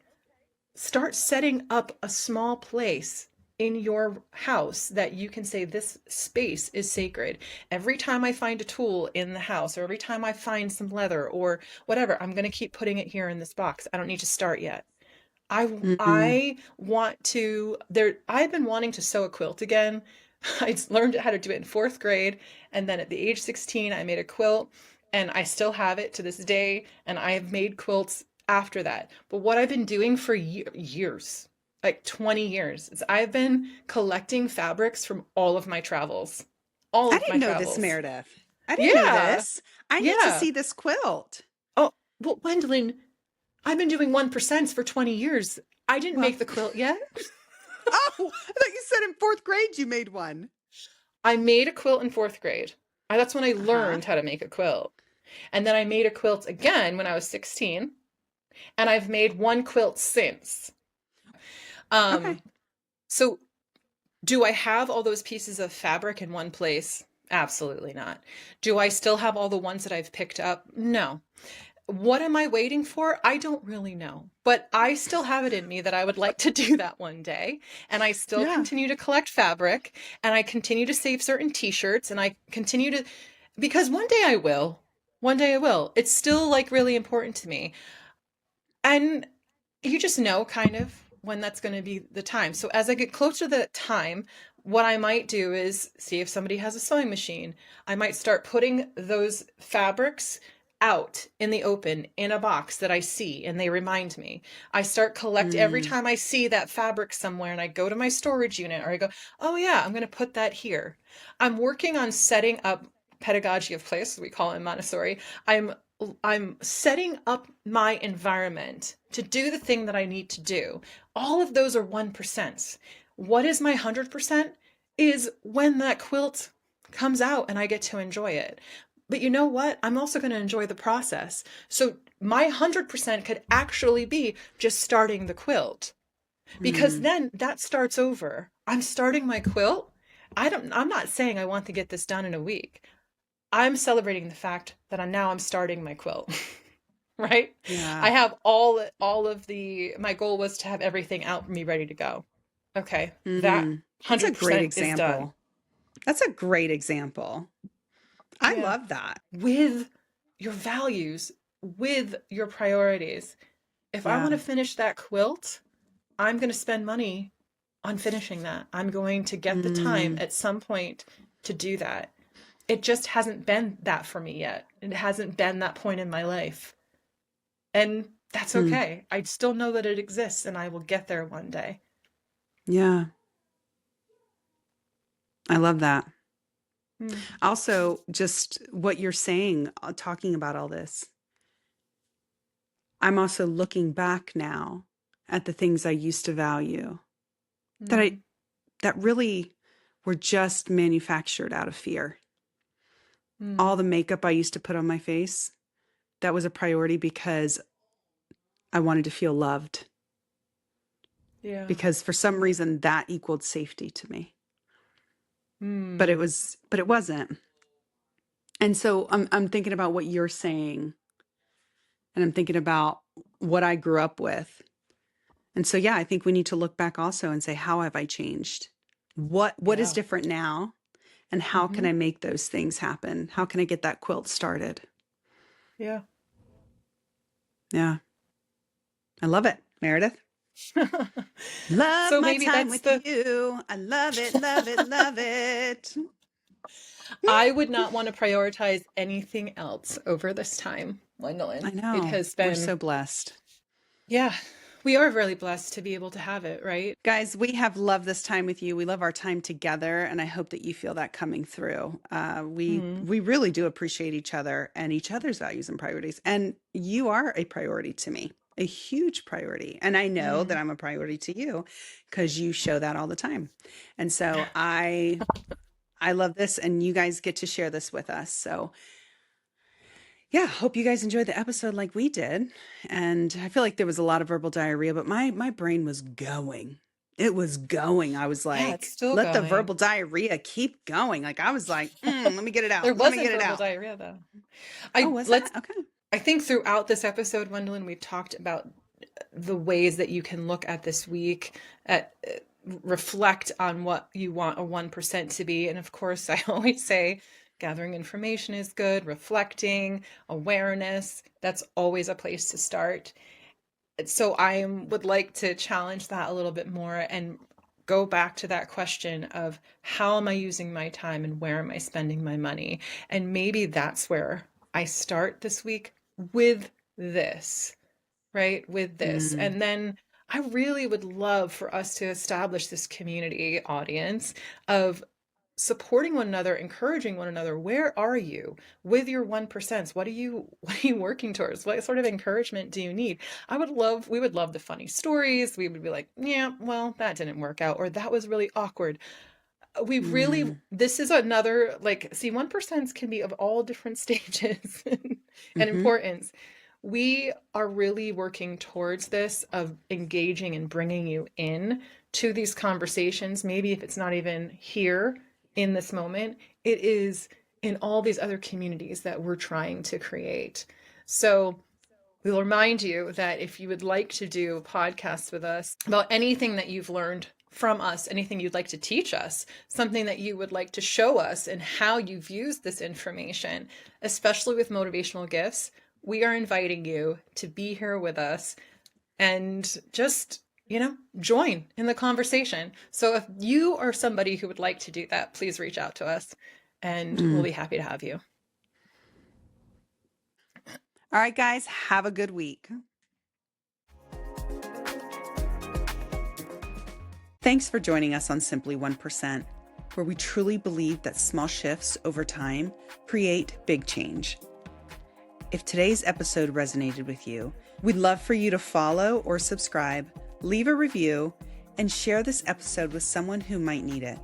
Speaker 2: start setting up a small place in your house that you can say, this space is sacred. Every time I find a tool in the house, or every time I find some leather or whatever, I'm going to keep putting it here in this box. I don't need to start yet.
Speaker 1: Mm-hmm.
Speaker 2: I want to there I've been wanting to sew a quilt again. I learned how to do it in fourth grade, and then at the age 16 I made a quilt, and I still have it to this day, and I have made quilts after that. But what I've been doing for years, like 20 years, is I've been collecting fabrics from all of my travels. All
Speaker 1: I
Speaker 2: of my
Speaker 1: didn't know this,
Speaker 2: travels.
Speaker 1: Meredith. I didn't know
Speaker 2: Yeah.
Speaker 1: this. I need to
Speaker 2: Yeah.
Speaker 1: see this quilt.
Speaker 2: Oh, well, Gwendolyn, I've been doing 1% for 20 years. I didn't
Speaker 1: Well,
Speaker 2: make the quilt yet.
Speaker 1: oh, I thought you said in fourth grade you made one.
Speaker 2: I made a quilt in fourth grade. That's when I
Speaker 1: Uh-huh.
Speaker 2: learned how to make a quilt. And then I made a quilt again when I was 16, and I've made one quilt since.
Speaker 1: Okay.
Speaker 2: Um, so do I have all those pieces of fabric in one place? Absolutely not. Do I still have all the ones that I've picked up? No. What am I waiting for? I don't really know. But I still have it in me that I would like to do that one day. And I still
Speaker 1: Yeah.
Speaker 2: continue to collect fabric, and I continue to save certain t-shirts, and I continue to, because one day I will. One day I will. It's still like really important to me. And you just know kind of when that's going to be the time. So as I get closer to that time, what I might do is see if somebody has a sewing machine. I might start putting those fabrics out in the open in a box that I see and they remind me. I start collect every
Speaker 1: Mm.
Speaker 2: time I see that fabric somewhere, and I go to my storage unit, or I go, "Oh yeah, I'm going to put that here." I'm working on setting up pedagogy of place, as we call it in Montessori. I'm I'm setting up my environment to do the thing that I need to do. All of those are 1%. What is my 100%? Is when that quilt comes out and I get to enjoy it. But you know what? I'm also going to enjoy the process. So my 100% could actually be just starting the quilt, because
Speaker 1: Mm.
Speaker 2: then that starts over. I'm starting my quilt. I'm not saying I want to get this done in a week. I'm celebrating the fact that I'm starting my quilt. Right?
Speaker 1: Yeah.
Speaker 2: I have all of the my goal was to have everything out for me ready to go. Okay, that
Speaker 1: Mm. That's a great
Speaker 2: 100% is done.
Speaker 1: example. That's a great example. I
Speaker 2: Yeah.
Speaker 1: love that.
Speaker 2: With your values, with your priorities. If I want
Speaker 1: Yeah.
Speaker 2: to finish that quilt, I'm going to spend money on finishing that. I'm going to get the time
Speaker 1: Mm.
Speaker 2: at some point to do that. It just hasn't been that for me yet. It hasn't been that point in my life. And that's
Speaker 1: Mm.
Speaker 2: okay. I still know that it exists, and I will get there one day.
Speaker 1: Yeah. I love that.
Speaker 2: Mm.
Speaker 1: Also, just what you're saying, talking about all this, I'm also looking back now at the things I used to value that I
Speaker 2: Mm.
Speaker 1: that really were just manufactured out of fear.
Speaker 2: Mm.
Speaker 1: All the makeup I used to put on my face, that was a priority because I wanted to feel loved,
Speaker 2: Yeah.
Speaker 1: because for some reason that equaled safety to me.
Speaker 2: Mm.
Speaker 1: But it wasn't. And so I'm thinking about what you're saying, and I'm thinking about what I grew up with. And so yeah, I think we need to look back also and say, how have I changed? What is
Speaker 2: Yeah.
Speaker 1: different now? And how can
Speaker 2: Mm-hmm.
Speaker 1: I make those things happen? How can I get that quilt started?
Speaker 2: Yeah.
Speaker 1: Yeah. I love it, Meredith. Love
Speaker 2: So
Speaker 1: my
Speaker 2: maybe
Speaker 1: time
Speaker 2: that's
Speaker 1: with
Speaker 2: the
Speaker 1: you. I love it, love it, love it.
Speaker 2: I would not want to prioritize anything else over this time,
Speaker 1: I
Speaker 2: Gwendolyn. It
Speaker 1: know.
Speaker 2: has
Speaker 1: We're
Speaker 2: been,
Speaker 1: so blessed.
Speaker 2: yeah, we are really blessed to be able to have it, right?
Speaker 1: Guys, we have loved this time with you. We love our time together, and I hope that you feel that coming through.
Speaker 2: Mm.
Speaker 1: We really do appreciate each other and each other's values and priorities. And you are a priority to me, a huge priority. And I know that
Speaker 2: Mm.
Speaker 1: I'm a priority to you because you show that all the time. And so I love this, and you guys get to share this with us. So yeah, hope you guys enjoyed the episode like we did. And I feel like there was a lot of verbal diarrhea, but my brain was going. It was going. I was
Speaker 2: Yeah, it's
Speaker 1: like,
Speaker 2: still
Speaker 1: let the
Speaker 2: going.
Speaker 1: verbal diarrhea keep going. Like I was like, let me get it
Speaker 2: There
Speaker 1: out. Let me
Speaker 2: wasn't
Speaker 1: get it
Speaker 2: verbal
Speaker 1: out.
Speaker 2: diarrhea though.
Speaker 1: Oh,
Speaker 2: I
Speaker 1: was
Speaker 2: let's
Speaker 1: that? Okay.
Speaker 2: I think throughout this episode, Gwendolyn, we've talked about the ways that you can look at this week, at reflect on what you want a 1% to be. And of course, I always say gathering information is good, reflecting, awareness, that's always a place to start. So I would like to challenge that a little bit more and go back to that question of how am I using my time and where am I spending my money? And maybe that's where I start this week with this, right? With this.
Speaker 1: Mm,
Speaker 2: And then I really would love for us to establish this community audience of supporting one another, encouraging one another. Where are you with your 1%? What are you working towards? What sort of encouragement do you need? We would love the funny stories. We would be like, yeah, well, that didn't work out, or that was really awkward.
Speaker 1: mm,
Speaker 2: This is another, like, see, 1% can be of all different stages and
Speaker 1: mm-hmm,
Speaker 2: importance. We are really working towards this of engaging and bringing you in to these conversations. Maybe if it's not even here in this moment, it is in all these other communities that we're trying to create. So we'll remind you that if you would like to do podcasts with us about anything that you've learned from us, anything you'd like to teach us, something that you would like to show us and how you've used this information, especially with motivational gifts, we are inviting you to be here with us and just, join in the conversation. So if you are somebody who would like to do that, please reach out to us and we'll be happy to have you.
Speaker 1: All right, guys, have a good week. Thanks for joining us on Simply 1%, where we truly believe that small shifts over time create big change. If today's episode resonated with you, we'd love for you to follow or subscribe, leave a review, and share this episode with someone who might need it.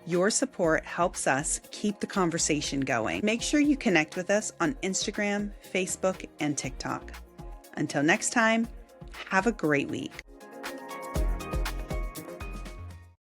Speaker 1: Your support helps us keep the conversation going. Make sure you connect with us on Instagram, Facebook, and TikTok. Until next time, have a great week.